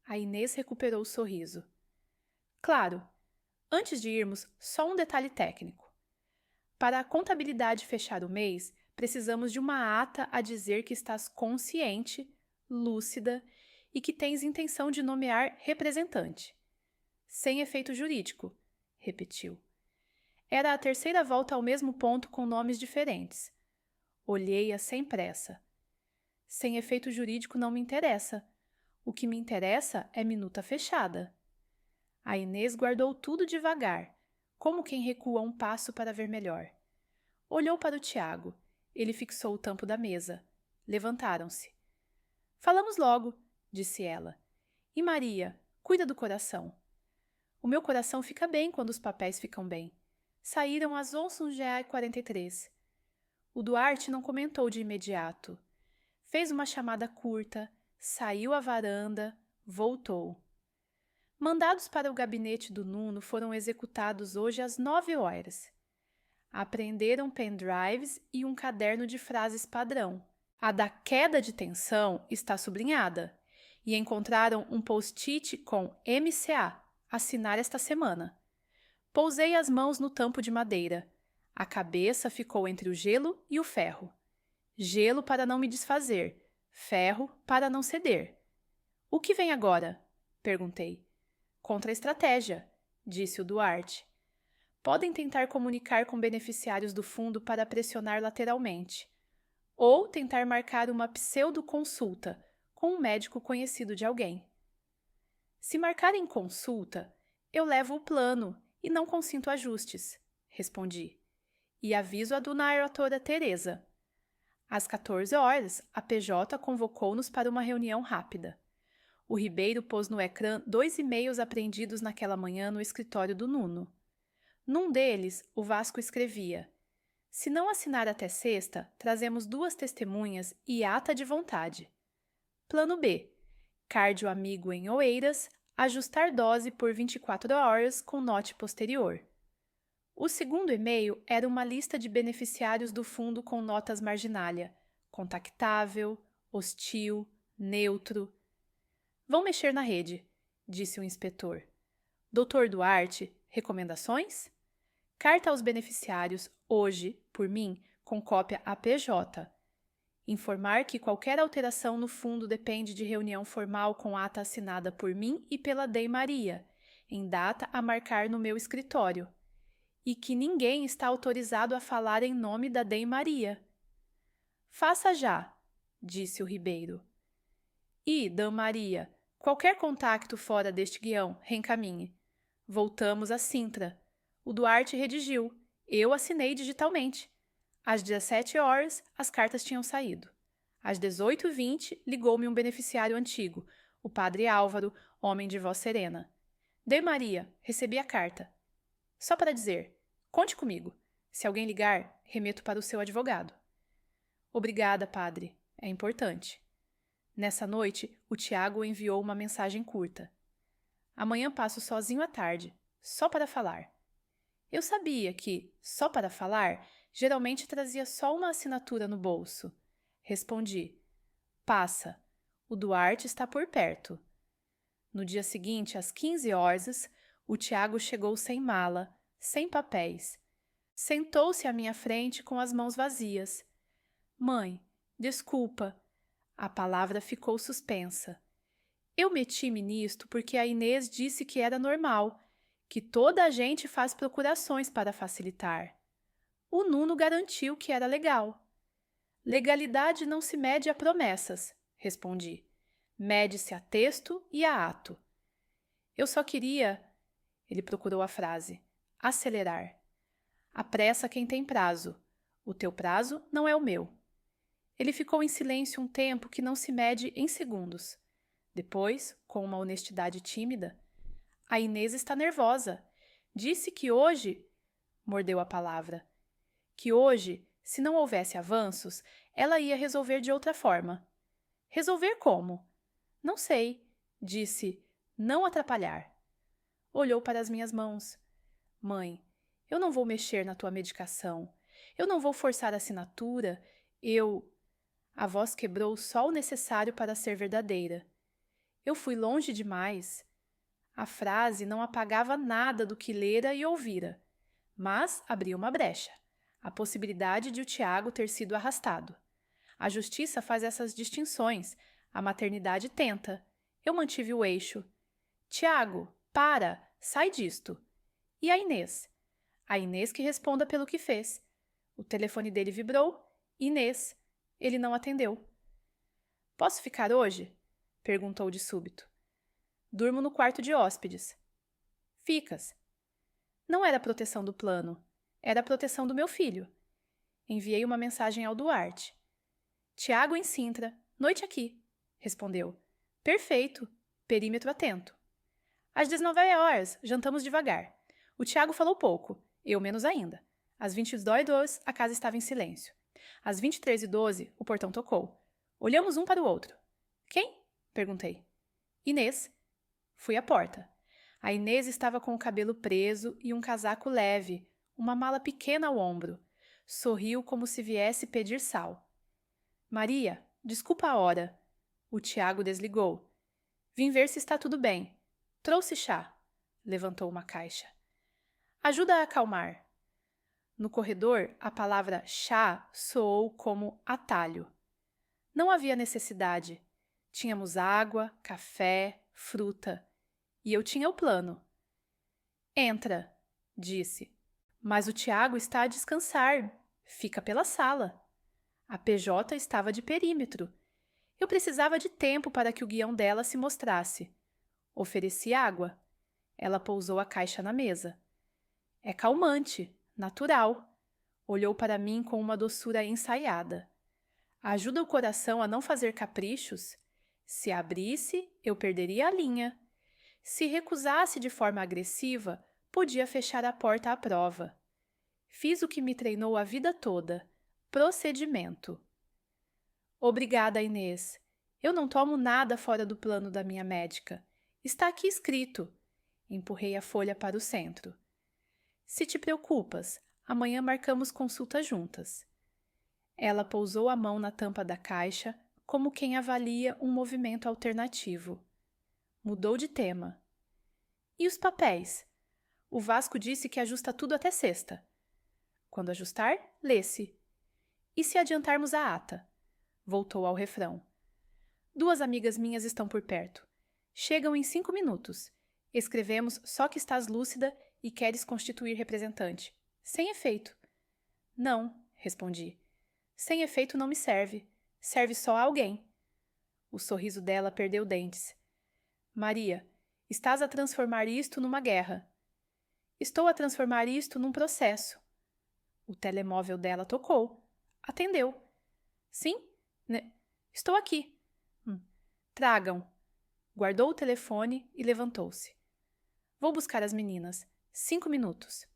A Inês recuperou o sorriso. Claro. Antes de irmos, só um detalhe técnico. Para a contabilidade fechar o mês, precisamos de uma ata a dizer que estás consciente, lúcida e que tens intenção de nomear representante. Sem efeito jurídico, repetiu. Era a terceira volta ao mesmo ponto com nomes diferentes. Olhei-a sem pressa. Sem efeito jurídico não me interessa. O que me interessa é minuta fechada. A Inês guardou tudo devagar, como quem recua um passo para ver melhor. Olhou para o Tiago. Ele fixou o tampo da mesa. Levantaram-se. Falamos logo, disse ela. E Maria, cuida do coração. O meu coração fica bem quando os papéis ficam bem. Saíram às 11h43. O Duarte não comentou de imediato. Fez uma chamada curta, saiu à varanda, voltou. Mandados para o gabinete do Nuno foram executados hoje às 9h. Apreenderam pendrives e um caderno de frases padrão. A da queda de tensão está sublinhada. E encontraram um post-it com MCA, assinar esta semana. Pousei as mãos no tampo de madeira. A cabeça ficou entre o gelo e o ferro. Gelo para não me desfazer, ferro para não ceder. O que vem agora? Perguntei. Contra-estratégia, disse o Duarte. Podem tentar comunicar com beneficiários do fundo para pressionar lateralmente. Ou tentar marcar uma pseudo-consulta com um médico conhecido de alguém. Se marcarem consulta, eu levo o plano e não consinto ajustes, respondi. E aviso a doutora Teresa. Às 14h, a PJ convocou-nos para uma reunião rápida. O Ribeiro pôs no ecrã 2 e-mails apreendidos naquela manhã no escritório do Nuno. Num deles, o Vasco escrevia: se não assinar até sexta, trazemos 2 testemunhas e ata de vontade. Plano B. Cardio amigo em Oeiras, Ajustar dose por 24 horas com note posterior. O segundo e-mail era uma lista de beneficiários do fundo com notas marginalia: contactável, hostil, neutro. Vão mexer na rede, disse o inspetor. Doutor Duarte, recomendações? Carta aos beneficiários, hoje, por mim, com cópia a PJ. Informar que qualquer alteração no fundo depende de reunião formal com ata assinada por mim e pela Dei Maria, em data a marcar no meu escritório, e que ninguém está autorizado a falar em nome da Dei Maria. Faça já, disse o Ribeiro. E, Dã Maria, qualquer contacto fora deste guião, reencaminhe. Voltamos a Sintra. O Duarte redigiu, eu assinei digitalmente. Às 17 horas, as cartas tinham saído. Às 18h20, ligou-me um beneficiário antigo, o padre Álvaro, homem de voz serena. Dei Maria, recebi a carta. Só para dizer, conte comigo. Se alguém ligar, remeto para o seu advogado. Obrigada, padre. É importante. Nessa noite, o Tiago enviou uma mensagem curta. Amanhã passo sozinho à tarde, só para falar. Eu sabia que, só para falar, geralmente trazia só uma assinatura no bolso. Respondi: passa. O Duarte está por perto. No dia seguinte, às 15 horas, o Tiago chegou sem mala, sem papéis. Sentou-se à minha frente com as mãos vazias. Mãe, desculpa. A palavra ficou suspensa. Eu meti-me nisto porque a Inês disse que era normal, que toda a gente faz procurações para facilitar. O Nuno garantiu que era legal. Legalidade não se mede a promessas, respondi. Mede-se a texto e a ato. Eu só queria, ele procurou a frase, acelerar. Apressa quem tem prazo. O teu prazo não é o meu. Ele ficou em silêncio um tempo que não se mede em segundos. Depois, com uma honestidade tímida, a Inês está nervosa. Disse que hoje, mordeu a palavra, que hoje, se não houvesse avanços, ela ia resolver de outra forma. Resolver como? Não sei, disse, não atrapalhar. Olhou para as minhas mãos. Mãe, eu não vou mexer na tua medicação. Eu não vou forçar a assinatura. A voz quebrou só o necessário para ser verdadeira. Eu fui longe demais. A frase não apagava nada do que lera e ouvira, mas abria uma brecha, a possibilidade de o Tiago ter sido arrastado. A justiça faz essas distinções, a maternidade tenta. Eu mantive o eixo. Tiago, para, sai disto. E a Inês? A Inês que responda pelo que fez. O telefone dele vibrou. Inês. Ele não atendeu. Posso ficar hoje? Perguntou de súbito. Durmo no quarto de hóspedes. Ficas. Não era a proteção do plano, era a proteção do meu filho. Enviei uma mensagem ao Duarte. Tiago em Sintra, noite aqui, respondeu. Perfeito, perímetro atento. Às 19 horas, jantamos devagar. O Tiago falou pouco, eu menos ainda. Às 22h02, a casa estava em silêncio. Às 23h12, o portão tocou. Olhamos um para o outro. Quem? Perguntei. Inês. Fui à porta. A Inês estava com o cabelo preso e um casaco leve, uma mala pequena ao ombro. Sorriu como se viesse pedir sal. Maria, desculpa a hora. O Tiago desligou. Vim ver se está tudo bem. Trouxe chá. Levantou uma caixa. Ajuda a acalmar. No corredor, a palavra chá soou como atalho. Não havia necessidade. Tínhamos água, café, fruta. E eu tinha o plano. Entra, disse. Mas o Tiago está a descansar. Fica pela sala. A PJ estava de perímetro. Eu precisava de tempo para que o guião dela se mostrasse. Ofereci água. Ela pousou a caixa na mesa. É calmante, natural. Olhou para mim com uma doçura ensaiada. Ajuda o coração a não fazer caprichos? Se abrisse, eu perderia a linha. Se recusasse de forma agressiva, podia fechar a porta à prova. Fiz o que me treinou a vida toda. Procedimento. Obrigada, Inês. Eu não tomo nada fora do plano da minha médica. Está aqui escrito. Empurrei a folha para o centro. Se te preocupas, amanhã marcamos consulta juntas. Ela pousou a mão na tampa da caixa, como quem avalia um movimento alternativo. Mudou de tema. E os papéis? O Vasco disse que ajusta tudo até sexta. Quando ajustar, lê-se. E se adiantarmos a ata? Voltou ao refrão. 2 amigas minhas estão por perto. Chegam em 5 minutos. Escrevemos só que estás lúcida e queres constituir representante. Sem efeito. Não, respondi. Sem efeito não me serve. Serve só a alguém. O sorriso dela perdeu dentes. Maria, estás a transformar isto numa guerra. Estou a transformar isto num processo. O telemóvel dela tocou. Atendeu. Sim? Estou aqui. Tragam. Guardou o telefone e levantou-se. Vou buscar as meninas. 5 minutos.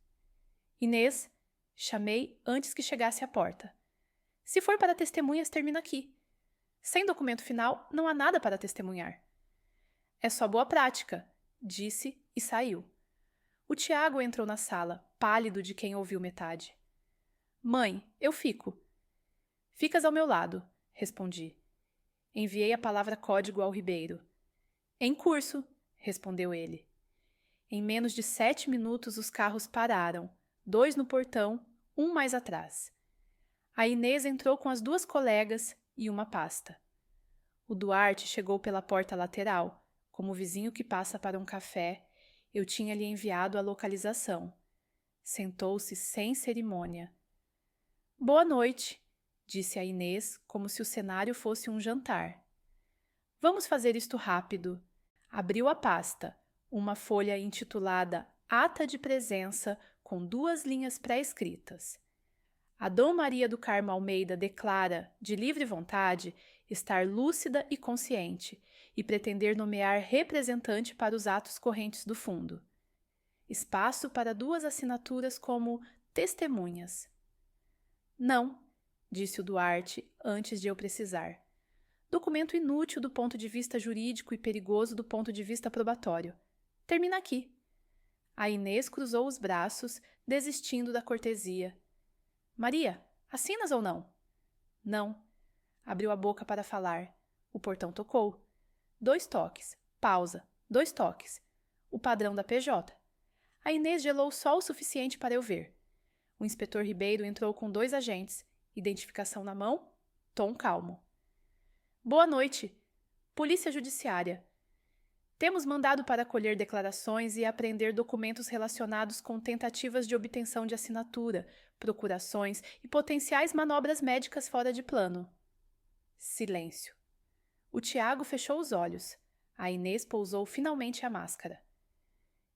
Inês, chamei antes que chegasse à porta. Se for para testemunhas, termina aqui. Sem documento final, não há nada para testemunhar. É só boa prática, disse e saiu. O Tiago entrou na sala, pálido de quem ouviu metade. Mãe, eu fico. Ficas ao meu lado, respondi. Enviei a palavra código ao Ribeiro. Em curso, respondeu ele. Em menos de 7 minutos os carros pararam, 2 no portão, 1 mais atrás. A Inês entrou com as 2 colegas e uma pasta. O Duarte chegou pela porta lateral. Como vizinho que passa para um café, eu tinha-lhe enviado a localização. Sentou-se sem cerimônia. Boa noite, disse a Inês, como se o cenário fosse um jantar. Vamos fazer isto rápido. Abriu a pasta, uma folha intitulada Ata de Presença, com 2 linhas pré-escritas. A Dom Maria do Carmo Almeida declara, de livre vontade, estar lúcida e consciente e pretender nomear representante para os atos correntes do fundo. Espaço para 2 assinaturas como testemunhas. Não, disse o Duarte antes de eu precisar. Documento inútil do ponto de vista jurídico e perigoso do ponto de vista probatório. Termina aqui. A Inês cruzou os braços, desistindo da cortesia. Maria, assinas ou não? Não. Abriu a boca para falar. O portão tocou. 2 toques. Pausa. 2 toques. O padrão da PJ. A Inês gelou só o suficiente para eu ver. O inspetor Ribeiro entrou com 2 agentes. Identificação na mão. Tom calmo. Boa noite. Polícia Judiciária. Temos mandado para colher declarações e apreender documentos relacionados com tentativas de obtenção de assinatura, procurações e potenciais manobras médicas fora de plano. Silêncio. O Tiago fechou os olhos. A Inês pousou finalmente a máscara.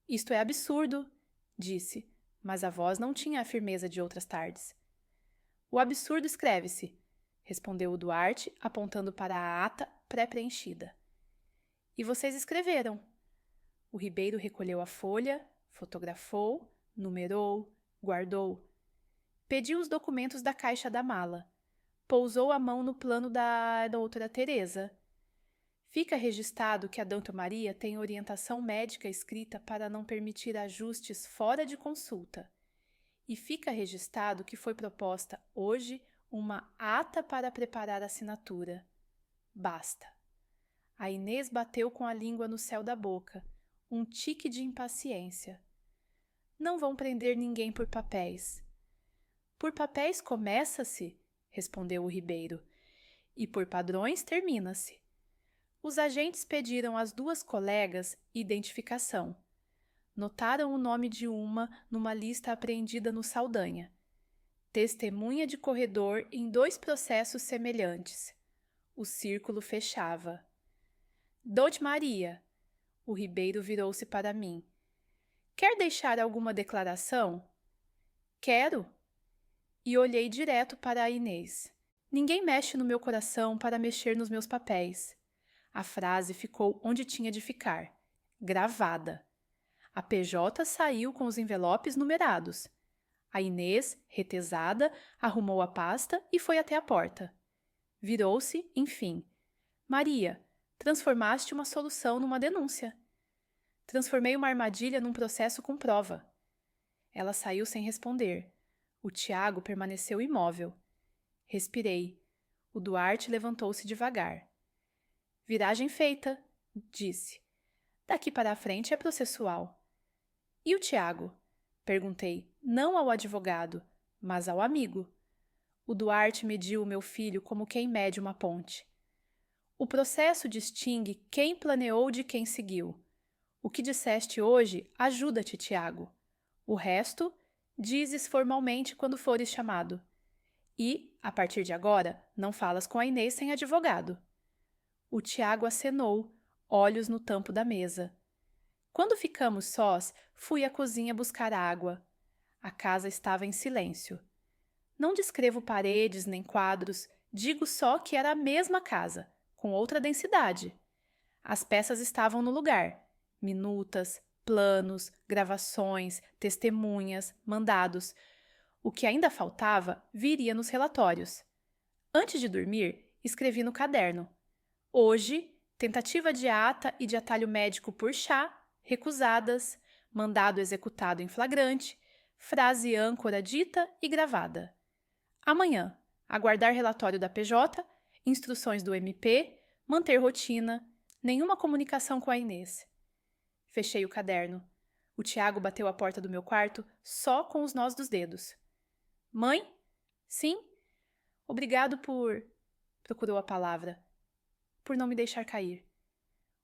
Isto é absurdo, disse, mas a voz não tinha a firmeza de outras tardes. O absurdo escreve-se, respondeu o Duarte, apontando para a ata pré-preenchida. E vocês escreveram. O Ribeiro recolheu a folha, fotografou, numerou, guardou. Pediu os documentos da caixa da mala. Pousou a mão no plano da doutora Teresa. Fica registrado que a doutora Maria tem orientação médica escrita para não permitir ajustes fora de consulta. E fica registrado que foi proposta hoje uma ata para preparar a assinatura. Basta. A Inês bateu com a língua no céu da boca, um tique de impaciência. Não vão prender ninguém por papéis. Por papéis começa-se, respondeu o Ribeiro, e por padrões termina-se. Os agentes pediram às 2 colegas identificação. Notaram o nome de uma numa lista apreendida no Saldanha. Testemunha de corredor em 2 processos semelhantes. O círculo fechava. Doutora Maria, o Ribeiro virou-se para mim. Quer deixar alguma declaração? Quero. E olhei direto para a Inês. Ninguém mexe no meu coração para mexer nos meus papéis. A frase ficou onde tinha de ficar, gravada. A PJ saiu com os envelopes numerados. A Inês, retesada, arrumou a pasta e foi até a porta. Virou-se, enfim. Maria, transformaste uma solução numa denúncia. Transformei uma armadilha num processo com prova. Ela saiu sem responder. O Tiago permaneceu imóvel. Respirei. O Duarte levantou-se devagar. Viragem feita, disse. Daqui para a frente é processual. E o Tiago? Perguntei, não ao advogado, mas ao amigo. O Duarte mediu o meu filho como quem mede uma ponte. O processo distingue quem planeou de quem seguiu. O que disseste hoje ajuda-te, Tiago. O resto, dizes formalmente quando fores chamado. E, a partir de agora, não falas com a Inês sem advogado. O Tiago acenou, olhos no tampo da mesa. Quando ficamos sós, fui à cozinha buscar água. A casa estava em silêncio. Não descrevo paredes nem quadros, digo só que era a mesma casa, com outra densidade. As peças estavam no lugar. Minutas, planos, gravações, testemunhas, mandados. O que ainda faltava viria nos relatórios. Antes de dormir, escrevi no caderno. Hoje, tentativa de ata e de atalho médico por chá, recusadas, mandado executado em flagrante, frase âncora dita e gravada. Amanhã, aguardar relatório da PJ, instruções do MP, manter rotina, nenhuma comunicação com a Inês. Fechei o caderno. O Tiago bateu a porta do meu quarto só com os nós dos dedos. Mãe? Sim? Obrigado por... Procurou a palavra. Por não me deixar cair.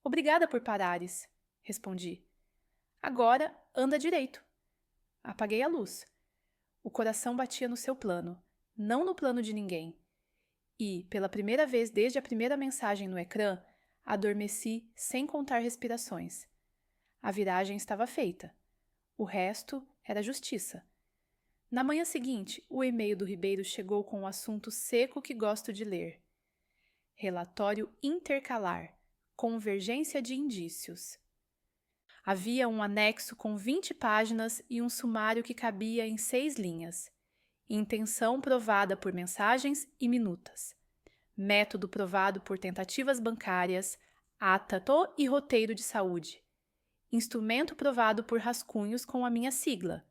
Obrigada por parares, respondi. Agora anda direito. Apaguei a luz. O coração batia no seu plano, não no plano de ninguém. E, pela primeira vez desde a primeira mensagem no ecrã, adormeci sem contar respirações. A viragem estava feita. O resto era justiça. Na manhã seguinte, o e-mail do Ribeiro chegou com o assunto seco que gosto de ler. Relatório intercalar. Convergência de indícios. Havia um anexo com 20 páginas e um sumário que cabia em 6 linhas. Intenção provada por mensagens e minutas. Método provado por tentativas bancárias, ata e roteiro de saúde. Instrumento provado por rascunhos com a minha sigla.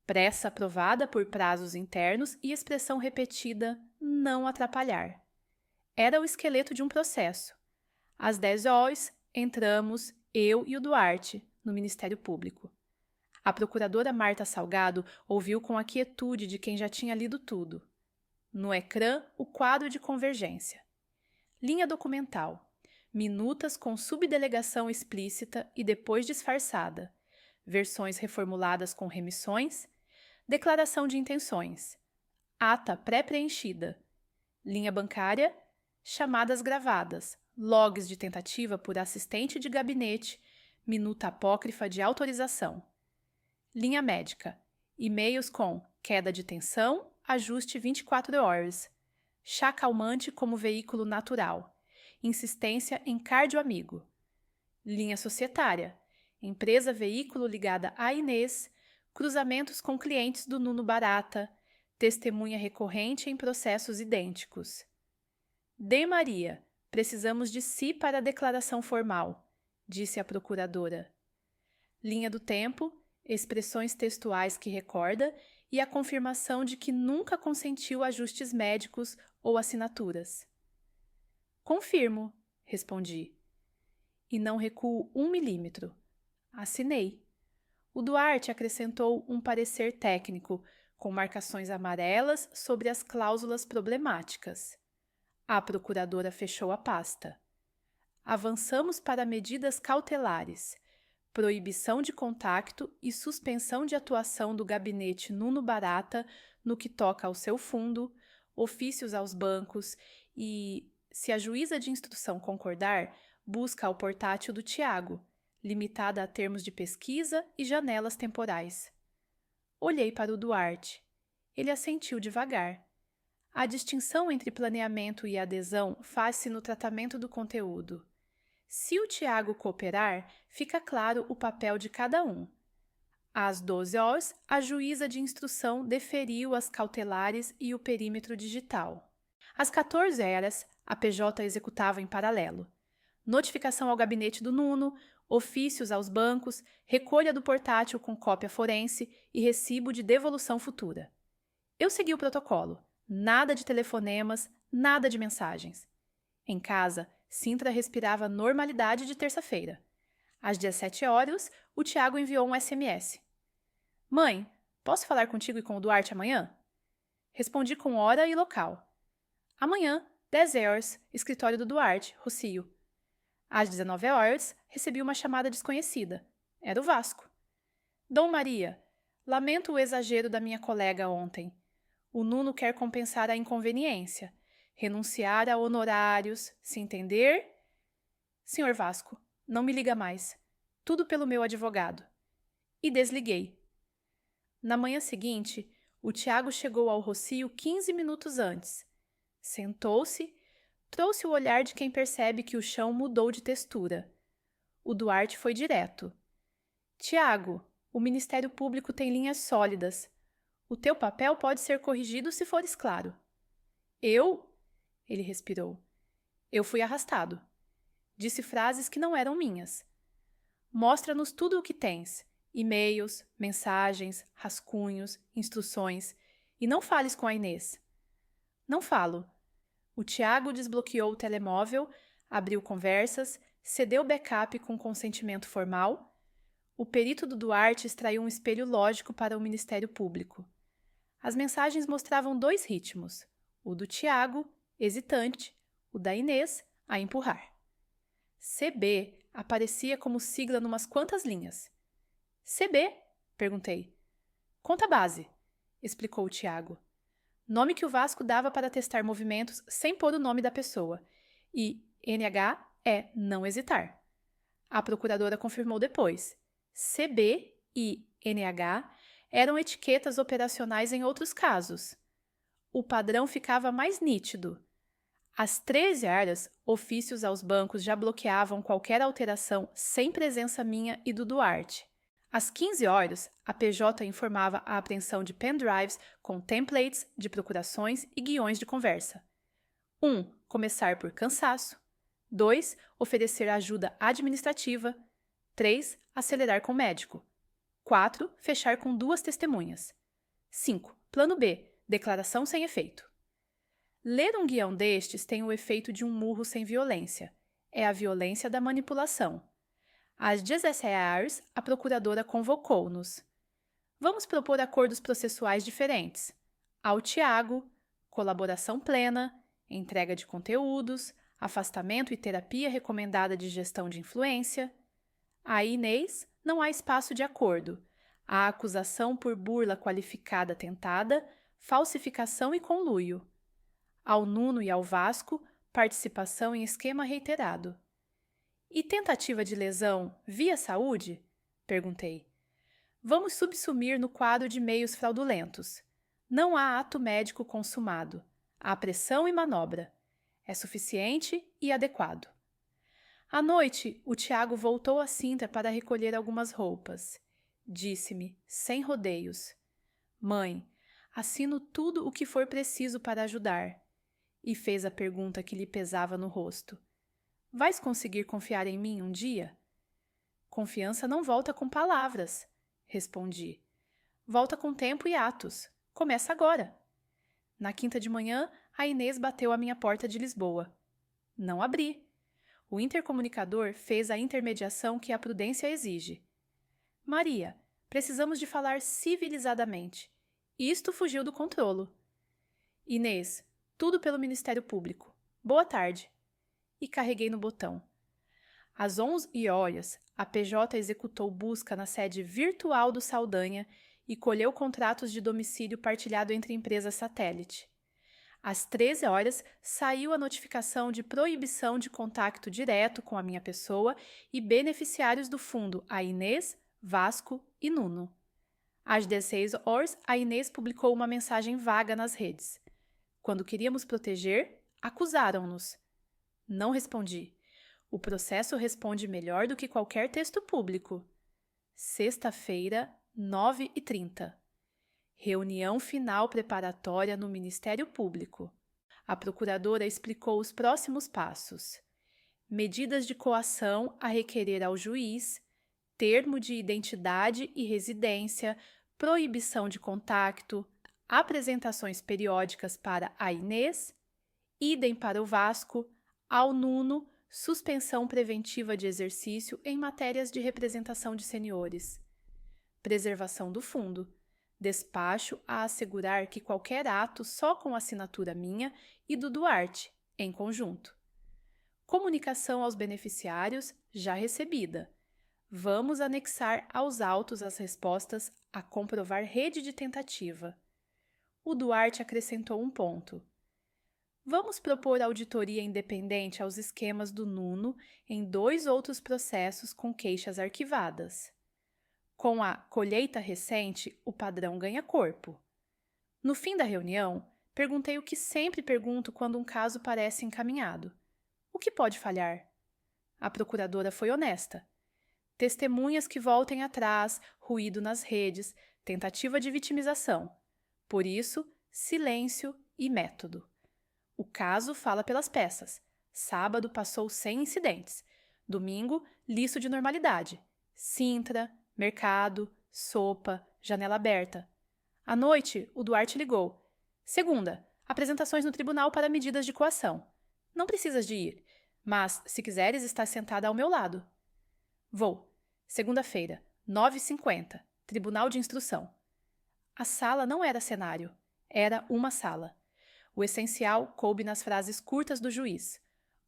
Pressa aprovada por prazos internos e expressão repetida não atrapalhar. Era o esqueleto de um processo. Às 10 horas, entramos, eu e o Duarte, no Ministério Público. A procuradora Marta Salgado ouviu com a quietude de quem já tinha lido tudo. No ecrã, o quadro de convergência. Linha documental. Minutas com subdelegação explícita e depois disfarçada. Versões reformuladas com remissões. Declaração de intenções. Ata pré-preenchida. Linha bancária. Chamadas gravadas. Logs de tentativa por assistente de gabinete. Minuta apócrifa de autorização. Linha médica. E-mails com queda de tensão, ajuste 24 horas. Chá calmante como veículo natural. Insistência em cardioamigo. Linha societária. Empresa veículo ligada à Inês. Cruzamentos com clientes do Nuno Barata. Testemunha recorrente em processos idênticos. D. Maria. Precisamos de si para a declaração formal, disse a procuradora. Linha do tempo, expressões textuais que recorda e a confirmação de que nunca consentiu ajustes médicos ou assinaturas. Confirmo, respondi. E não recuo 1 milímetro. Assinei. O Duarte acrescentou um parecer técnico, com marcações amarelas sobre as cláusulas problemáticas. A procuradora fechou a pasta. Avançamos para medidas cautelares, proibição de contacto e suspensão de atuação do gabinete Nuno Barata no que toca ao seu fundo, ofícios aos bancos e, se a juíza de instrução concordar, busca ao portátil do Tiago, limitada a termos de pesquisa e janelas temporais. Olhei para o Duarte. Ele assentiu devagar. A distinção entre planeamento e adesão faz-se no tratamento do conteúdo. Se o Tiago cooperar, fica claro o papel de cada um. Às 12 horas, a juíza de instrução deferiu as cautelares e o perímetro digital. Às 14 horas, a PJ executava em paralelo. Notificação ao gabinete do Nuno, ofícios aos bancos, recolha do portátil com cópia forense e recibo de devolução futura. Eu segui o protocolo. Nada de telefonemas, nada de mensagens. Em casa, Sintra respirava normalidade de terça-feira. Às 17 horas, o Tiago enviou um SMS. Mãe, posso falar contigo e com o Duarte amanhã? Respondi com hora e local. Amanhã, 10 horas, escritório do Duarte, Rocio. Às 19 horas, recebi uma chamada desconhecida. Era o Vasco. Dom Maria, lamento o exagero da minha colega ontem. O Nuno quer compensar a inconveniência, renunciar a honorários, se entender? Senhor Vasco, não me liga mais. Tudo pelo meu advogado. E desliguei. Na manhã seguinte, o Tiago chegou ao Rocio 15 minutos antes. Sentou-se, trouxe o olhar de quem percebe que o chão mudou de textura. O Duarte foi direto. Tiago, o Ministério Público tem linhas sólidas. O teu papel pode ser corrigido se fores claro. Eu? Ele respirou. Eu fui arrastado. Disse frases que não eram minhas. Mostra-nos tudo o que tens. E-mails, mensagens, rascunhos, instruções. E não fales com a Inês. Não falo. O Tiago desbloqueou o telemóvel, abriu conversas, cedeu backup com consentimento formal. O perito do Duarte extraiu um espelho lógico para o Ministério Público. As mensagens mostravam 2 ritmos. O do Tiago, hesitante, o da Inês, a empurrar. CB aparecia como sigla numas quantas linhas. CB? Perguntei. Conta base, explicou o Tiago. Nome que o Vasco dava para testar movimentos sem pôr o nome da pessoa. E NH é não hesitar. A procuradora confirmou depois. CB e NH eram etiquetas operacionais em outros casos. O padrão ficava mais nítido. Às 13 horas, ofícios aos bancos já bloqueavam qualquer alteração sem presença minha e do Duarte. Às 15 horas, a PJ informava a apreensão de pendrives com templates de procurações e guiões de conversa. 1. Começar por cansaço. 2. Oferecer ajuda administrativa. 3. Acelerar com médico. 4. Fechar com 2 testemunhas. 5. Plano B. Declaração sem efeito. Ler um guião destes tem o efeito de um murro sem violência. É a violência da manipulação. Às 17 horas, a procuradora convocou-nos. Vamos propor acordos processuais diferentes. Ao Tiago, colaboração plena, entrega de conteúdos, afastamento e terapia recomendada de gestão de influência. A Inês, não há espaço de acordo. A acusação por burla qualificada tentada, falsificação e conluio. Ao Nuno e ao Vasco, participação em esquema reiterado. E tentativa de lesão via saúde? Perguntei. Vamos subsumir no quadro de meios fraudulentos. Não há ato médico consumado. Há pressão e manobra. É suficiente e adequado. À noite, o Tiago voltou a Sintra para recolher algumas roupas. Disse-me, sem rodeios. Mãe, assino tudo o que for preciso para ajudar. E fez a pergunta que lhe pesava no rosto. Vais conseguir confiar em mim um dia? Confiança não volta com palavras, respondi. Volta com tempo e atos. Começa agora. Na quinta de manhã, a Inês bateu à minha porta de Lisboa. Não abri. O intercomunicador fez a intermediação que a prudência exige. Maria, precisamos de falar civilizadamente. Isto fugiu do controlo. Inês, tudo pelo Ministério Público. Boa tarde. E carreguei no botão. Às 11h, a PJ executou busca na sede virtual do Saldanha e colheu contratos de domicílio partilhado entre empresas satélite. Às 13h, saiu a notificação de proibição de contato direto com a minha pessoa e beneficiários do fundo, a Inês, Vasco e Nuno. Às 16h, a Inês publicou uma mensagem vaga nas redes. Quando queríamos proteger, acusaram-nos. Não respondi. O processo responde melhor do que qualquer texto público. Sexta-feira, 9h30. Reunião final preparatória no Ministério Público. A procuradora explicou os próximos passos. medidas de coação a requerer ao juiz, termo de identidade e residência, proibição de contacto, apresentações periódicas para a Inês, idem para o Vasco, ao Nuno, suspensão preventiva de exercício em matérias de representação de seniores, preservação do fundo, despacho a assegurar que qualquer ato só com assinatura minha e do Duarte, em conjunto. Comunicação aos beneficiários já recebida. Vamos anexar aos autos as respostas a comprovar rede de tentativa. O Duarte acrescentou um ponto. Vamos propor auditoria independente aos esquemas do Nuno em 2 outros processos com queixas arquivadas. Com a colheita recente, o padrão ganha corpo. No fim da reunião, perguntei o que sempre pergunto quando um caso parece encaminhado. O que pode falhar? A procuradora foi honesta. Testemunhas que voltem atrás, ruído nas redes, tentativa de vitimização. Por isso, silêncio e método. O caso fala pelas peças. Sábado passou sem incidentes. Domingo, listo de normalidade. Sintra, mercado, sopa, janela aberta. À noite, o Duarte ligou. Segunda, apresentações no tribunal para medidas de coação. Não precisas de ir, mas, se quiseres, estar sentada ao meu lado. Vou. Segunda-feira, 9h50, Tribunal de Instrução. A sala não era cenário, era uma sala. O essencial coube nas frases curtas do juiz.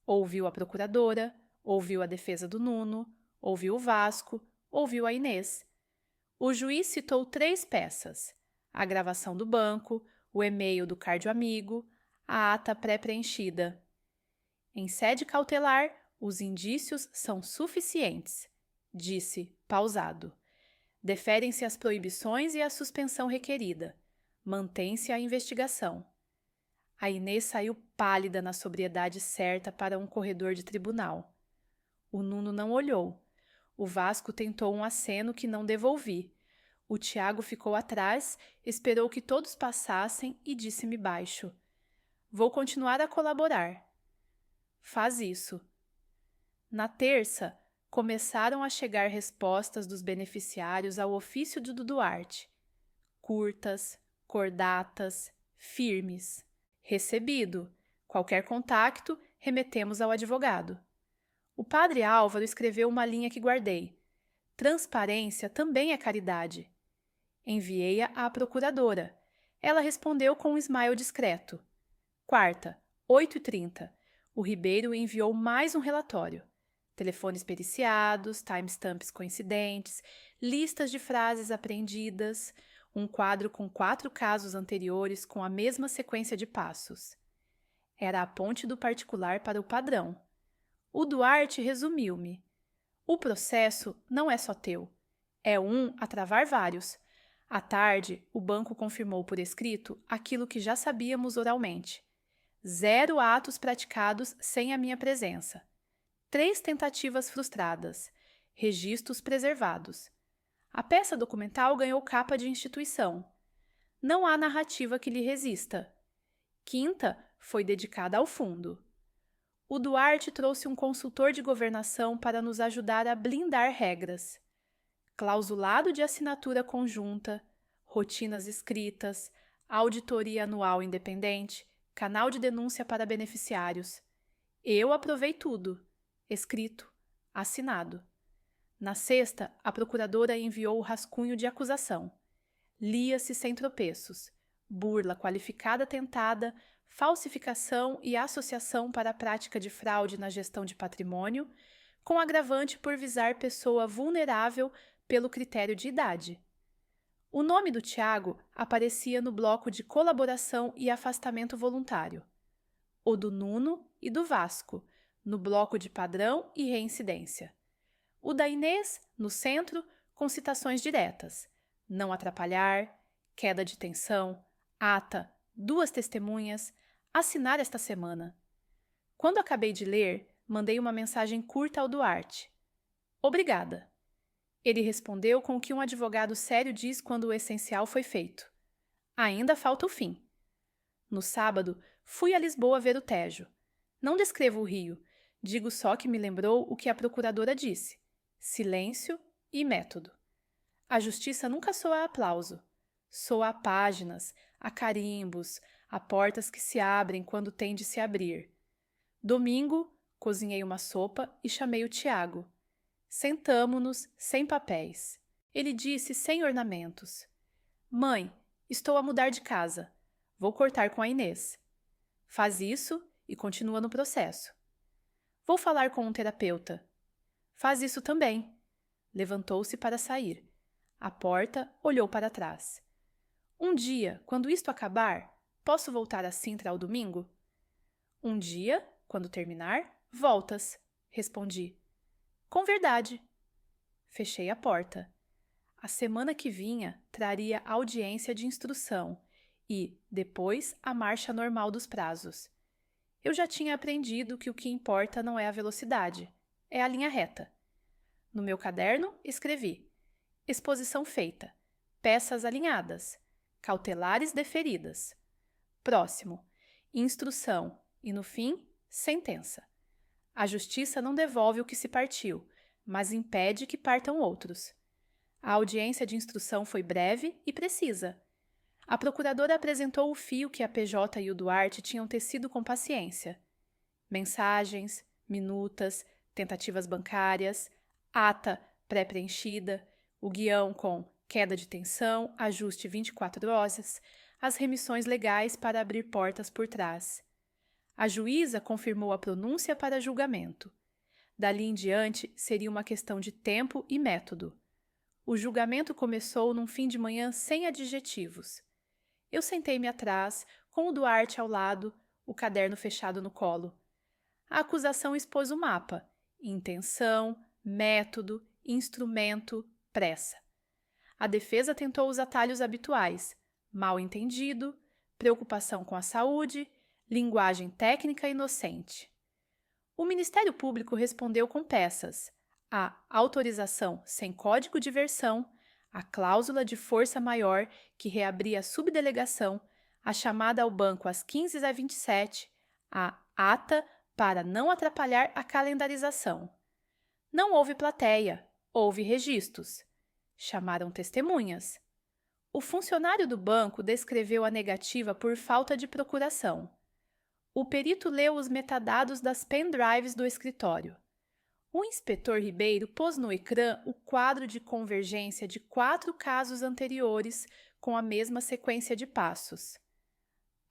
Ouviu a procuradora, ouviu a defesa do Nuno, ouviu o Vasco, ouviu a Inês. O juiz citou 3 peças: a gravação do banco, o e-mail do cardio-amigo, a ata pré-preenchida. Em sede cautelar, os indícios são suficientes, disse, pausado. Deferem-se as proibições e a suspensão requerida. Mantém-se a investigação. A Inês saiu pálida na sobriedade certa para um corredor de tribunal. O Nuno não olhou. O Vasco tentou um aceno que não devolvi. O Tiago ficou atrás, esperou que todos passassem e disse-me baixo: Vou continuar a colaborar. Faz isso. Na terça, começaram a chegar respostas dos beneficiários ao ofício do Duarte. Curtas, cordatas, firmes. Recebido. Qualquer contacto, remetemos ao advogado. O padre Álvaro escreveu uma linha que guardei. Transparência também é caridade. Enviei-a à procuradora. Ela respondeu com um smile discreto. Quarta, 8h30. O Ribeiro enviou mais um relatório. Telefones periciados, timestamps coincidentes, listas de frases apreendidas, um quadro com 4 casos anteriores com a mesma sequência de passos. Era a ponte do particular para o padrão. O Duarte resumiu-me. O processo não é só teu. É um a travar vários. À tarde, o banco confirmou por escrito aquilo que já sabíamos oralmente. 0 atos praticados sem a minha presença. 3 tentativas frustradas. Registros preservados. A peça documental ganhou capa de instituição. Não há narrativa que lhe resista. Quinta foi dedicada ao fundo. O Duarte trouxe um consultor de governação para nos ajudar a blindar regras. Clausulado de assinatura conjunta, rotinas escritas, auditoria anual independente, canal de denúncia para beneficiários. Eu aprovei tudo. Escrito, assinado. Na sexta, a procuradora enviou o rascunho de acusação. Lia-se sem tropeços. Burla qualificada tentada, falsificação e associação para a prática de fraude na gestão de patrimônio, com agravante por visar pessoa vulnerável pelo critério de idade. O nome do Tiago aparecia no bloco de colaboração e afastamento voluntário. O do Nuno e do Vasco, no bloco de padrão e reincidência. O da Inês, no centro, com citações diretas. Não atrapalhar, queda de tensão, ata, 2 testemunhas, assinar esta semana. Quando acabei de ler, mandei uma mensagem curta ao Duarte. Obrigada. Ele respondeu com o que um advogado sério diz quando o essencial foi feito. Ainda falta o fim. No sábado, fui a Lisboa ver o Tejo. Não descrevo o Rio. Digo só que me lembrou o que a procuradora disse: silêncio e método. A justiça nunca soa a aplauso. Soa a páginas, a carimbos, a portas que se abrem quando tem de se abrir. Domingo, cozinhei uma sopa e chamei o Tiago. Sentamo-nos sem papéis. Ele disse sem ornamentos: Mãe, estou a mudar de casa. Vou cortar com a Inês. Faz isso e continua no processo. Vou falar com um terapeuta. Faz isso também. Levantou-se para sair. À porta, olhou para trás. Um dia, quando isto acabar, posso voltar a Sintra ao domingo? Um dia, quando terminar, voltas, respondi. Com verdade. Fechei a porta. A semana que vinha traria audiência de instrução e, depois, a marcha normal dos prazos. Eu já tinha aprendido que o que importa não é a velocidade, é a linha reta. No meu caderno, escrevi: exposição feita, peças alinhadas, cautelares deferidas. Próximo, instrução e, no fim, sentença. A justiça não devolve o que se partiu, mas impede que partam outros. A audiência de instrução foi breve e precisa. A procuradora apresentou o fio que a PJ e o Duarte tinham tecido com paciência. Mensagens, minutas, tentativas bancárias, ata pré-preenchida, o guião com queda de tensão, ajuste 24 horas, as remissões legais para abrir portas por trás. A juíza confirmou a pronúncia para julgamento. Dali em diante, seria uma questão de tempo e método. O julgamento começou num fim de manhã sem adjetivos. Eu sentei-me atrás, com o Duarte ao lado, o caderno fechado no colo. A acusação expôs o mapa: intenção, método, instrumento, pressa. A defesa tentou os atalhos habituais: mal entendido, preocupação com a saúde, linguagem técnica inocente. O Ministério Público respondeu com peças: a autorização sem código de versão, a cláusula de força maior que reabria a subdelegação, a chamada ao banco às 15h27, a ata para não atrapalhar a calendarização. Não houve plateia, houve registros. Chamaram testemunhas. O funcionário do banco descreveu a negativa por falta de procuração. O perito leu os metadados das pendrives do escritório. O inspetor Ribeiro pôs no ecrã o quadro de convergência de 4 casos anteriores com a mesma sequência de passos.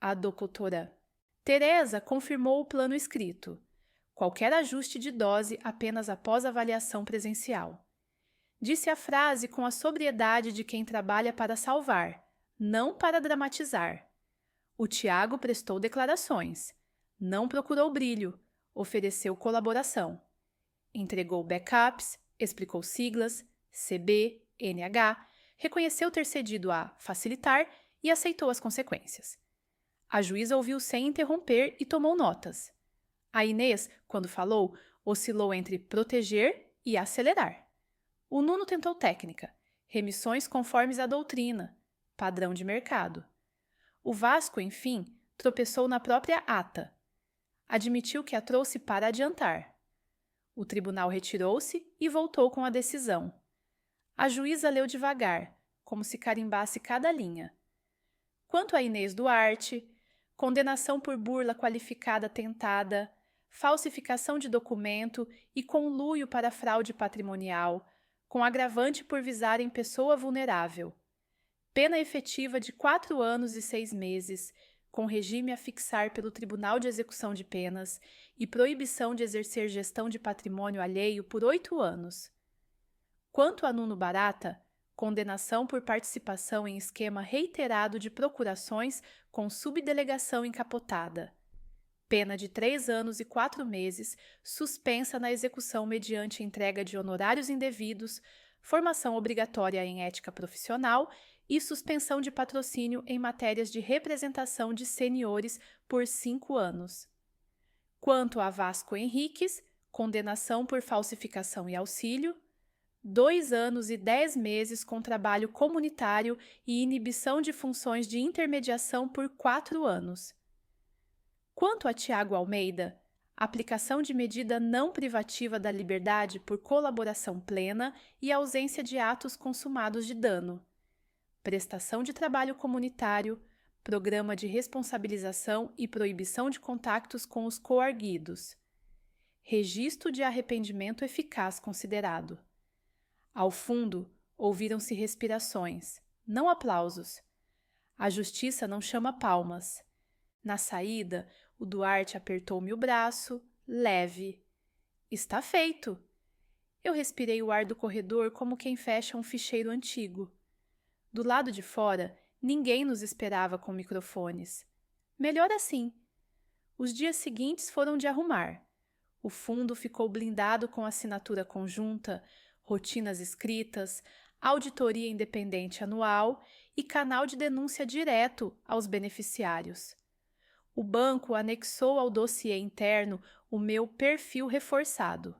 A doutora Teresa confirmou o plano escrito. Qualquer ajuste de dose apenas após avaliação presencial. Disse a frase com a sobriedade de quem trabalha para salvar, não para dramatizar. O Tiago prestou declarações. Não procurou brilho, ofereceu colaboração. Entregou backups, explicou siglas, CB, NH, reconheceu ter cedido a facilitar e aceitou as consequências. A juíza ouviu sem interromper e tomou notas. A Inês, quando falou, oscilou entre proteger e acelerar. O Nuno tentou técnica, remissões conformes à doutrina, padrão de mercado. O Vasco, enfim, tropeçou na própria ata. Admitiu que a trouxe para adiantar. O tribunal retirou-se e voltou com a decisão. A juíza leu devagar, como se carimbasse cada linha. Quanto a Inês Duarte, condenação por burla qualificada tentada, falsificação de documento e conluio para fraude patrimonial, com agravante por visarem pessoa vulnerável. Pena efetiva de 4 anos e 6 meses, com regime a fixar pelo Tribunal de Execução de Penas e proibição de exercer gestão de patrimônio alheio por 8 anos. Quanto a Nuno Barata, condenação por participação em esquema reiterado de procurações com subdelegação encapotada. Pena de 3 anos e 4 meses, suspensa na execução mediante entrega de honorários indevidos, formação obrigatória em ética profissional e suspensão de patrocínio em matérias de representação de seniores por 5 anos. Quanto a Vasco Henriques, condenação por falsificação e auxílio, 2 anos e 10 meses com trabalho comunitário e inibição de funções de intermediação por 4 anos. Quanto a Tiago Almeida, aplicação de medida não privativa da liberdade por colaboração plena e ausência de atos consumados de dano, prestação de trabalho comunitário, programa de responsabilização e proibição de contactos com os coarguidos, registro de arrependimento eficaz considerado. Ao fundo, ouviram-se respirações, não aplausos. A justiça não chama palmas. Na saída, o Duarte apertou-me o braço, leve. Está feito! Eu respirei o ar do corredor como quem fecha um ficheiro antigo. Do lado de fora, ninguém nos esperava com microfones. Melhor assim. Os dias seguintes foram de arrumar. O fundo ficou blindado com assinatura conjunta, rotinas escritas, auditoria independente anual e canal de denúncia direto aos beneficiários. O banco anexou ao dossiê interno o meu perfil reforçado.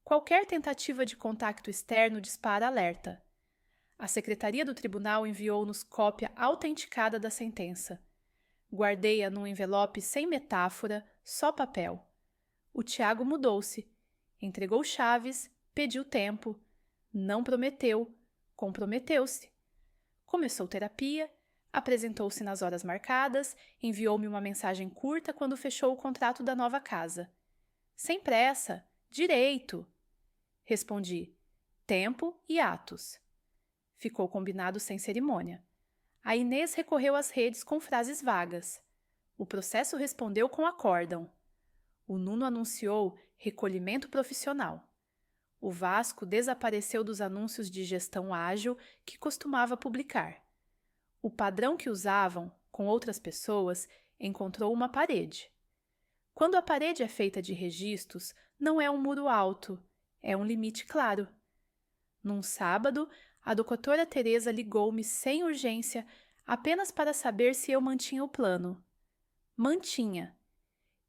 Qualquer tentativa de contato externo dispara alerta. A secretaria do tribunal enviou-nos cópia autenticada da sentença. Guardei-a num envelope sem metáfora, só papel. O Tiago mudou-se. Entregou chaves, pediu tempo. Não prometeu, comprometeu-se. Começou terapia, apresentou-se nas horas marcadas, enviou-me uma mensagem curta quando fechou o contrato da nova casa. Sem pressa, direito. Respondi, tempo e atos. Ficou combinado sem cerimônia. A Inês recorreu às redes com frases vagas. O processo respondeu com acórdão. O Nuno anunciou recolhimento profissional. O Vasco desapareceu dos anúncios de gestão ágil que costumava publicar. O padrão que usavam, com outras pessoas, encontrou uma parede. Quando a parede é feita de registros, não é um muro alto, é um limite claro. Num sábado, a doutora Teresa ligou-me sem urgência, apenas para saber se eu mantinha o plano. Mantinha.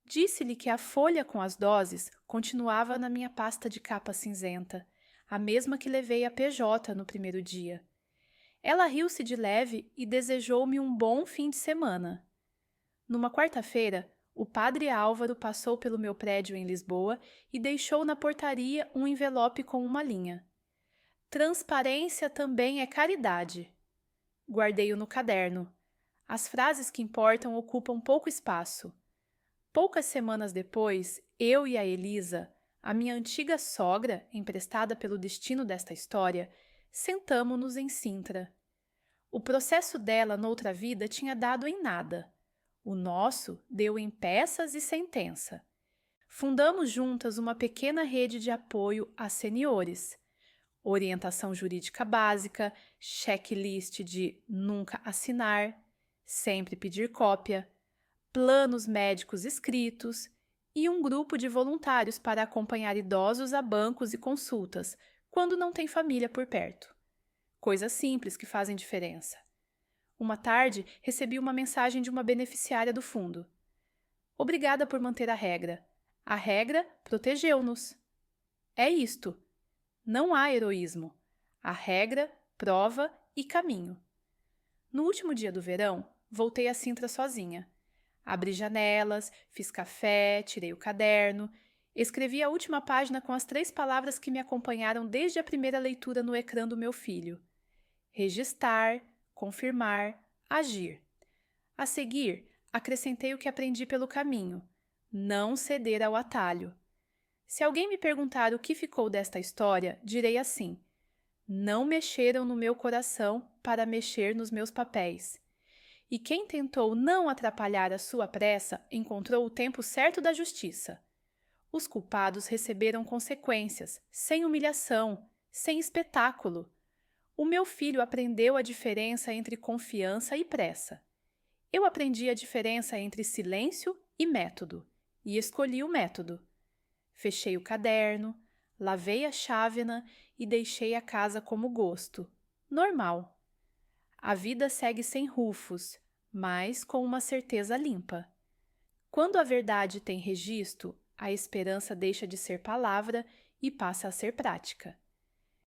Disse-lhe que a folha com as doses continuava na minha pasta de capa cinzenta, a mesma que levei a PJ no primeiro dia. Ela riu-se de leve e desejou-me um bom fim de semana. Numa quarta-feira, o padre Álvaro passou pelo meu prédio em Lisboa e deixou na portaria um envelope com uma linha. Transparência também é caridade. Guardei-o no caderno. As frases que importam ocupam pouco espaço. Poucas semanas depois, eu e a Elisa, a minha antiga sogra, emprestada pelo destino desta história, sentamo-nos em Sintra. O processo dela noutra vida tinha dado em nada. O nosso deu em peças e sentença. Fundamos juntas uma pequena rede de apoio a seniores. Orientação jurídica básica, checklist de nunca assinar, sempre pedir cópia, planos médicos escritos e um grupo de voluntários para acompanhar idosos a bancos e consultas, quando não tem família por perto. Coisas simples que fazem diferença. Uma tarde, recebi uma mensagem de uma beneficiária do fundo. Obrigada por manter a regra. A regra protegeu-nos. É isto. Não há heroísmo. A regra, prova e caminho. No último dia do verão, voltei a Sintra sozinha. Abri janelas, fiz café, tirei o caderno, escrevi a última página com as 3 palavras que me acompanharam desde a primeira leitura no ecrã do meu filho. Registar, confirmar, agir. A seguir, acrescentei o que aprendi pelo caminho. Não ceder ao atalho. Se alguém me perguntar o que ficou desta história, direi assim: não mexeram no meu coração para mexer nos meus papéis. E quem tentou não atrapalhar a sua pressa encontrou o tempo certo da justiça. Os culpados receberam consequências, sem humilhação, sem espetáculo. O meu filho aprendeu a diferença entre confiança e pressa. Eu aprendi a diferença entre silêncio e método, e escolhi o método. Fechei o caderno, lavei a chávena e deixei a casa como gosto, normal. A vida segue sem rufos, mas com uma certeza limpa. Quando a verdade tem registro, a esperança deixa de ser palavra e passa a ser prática.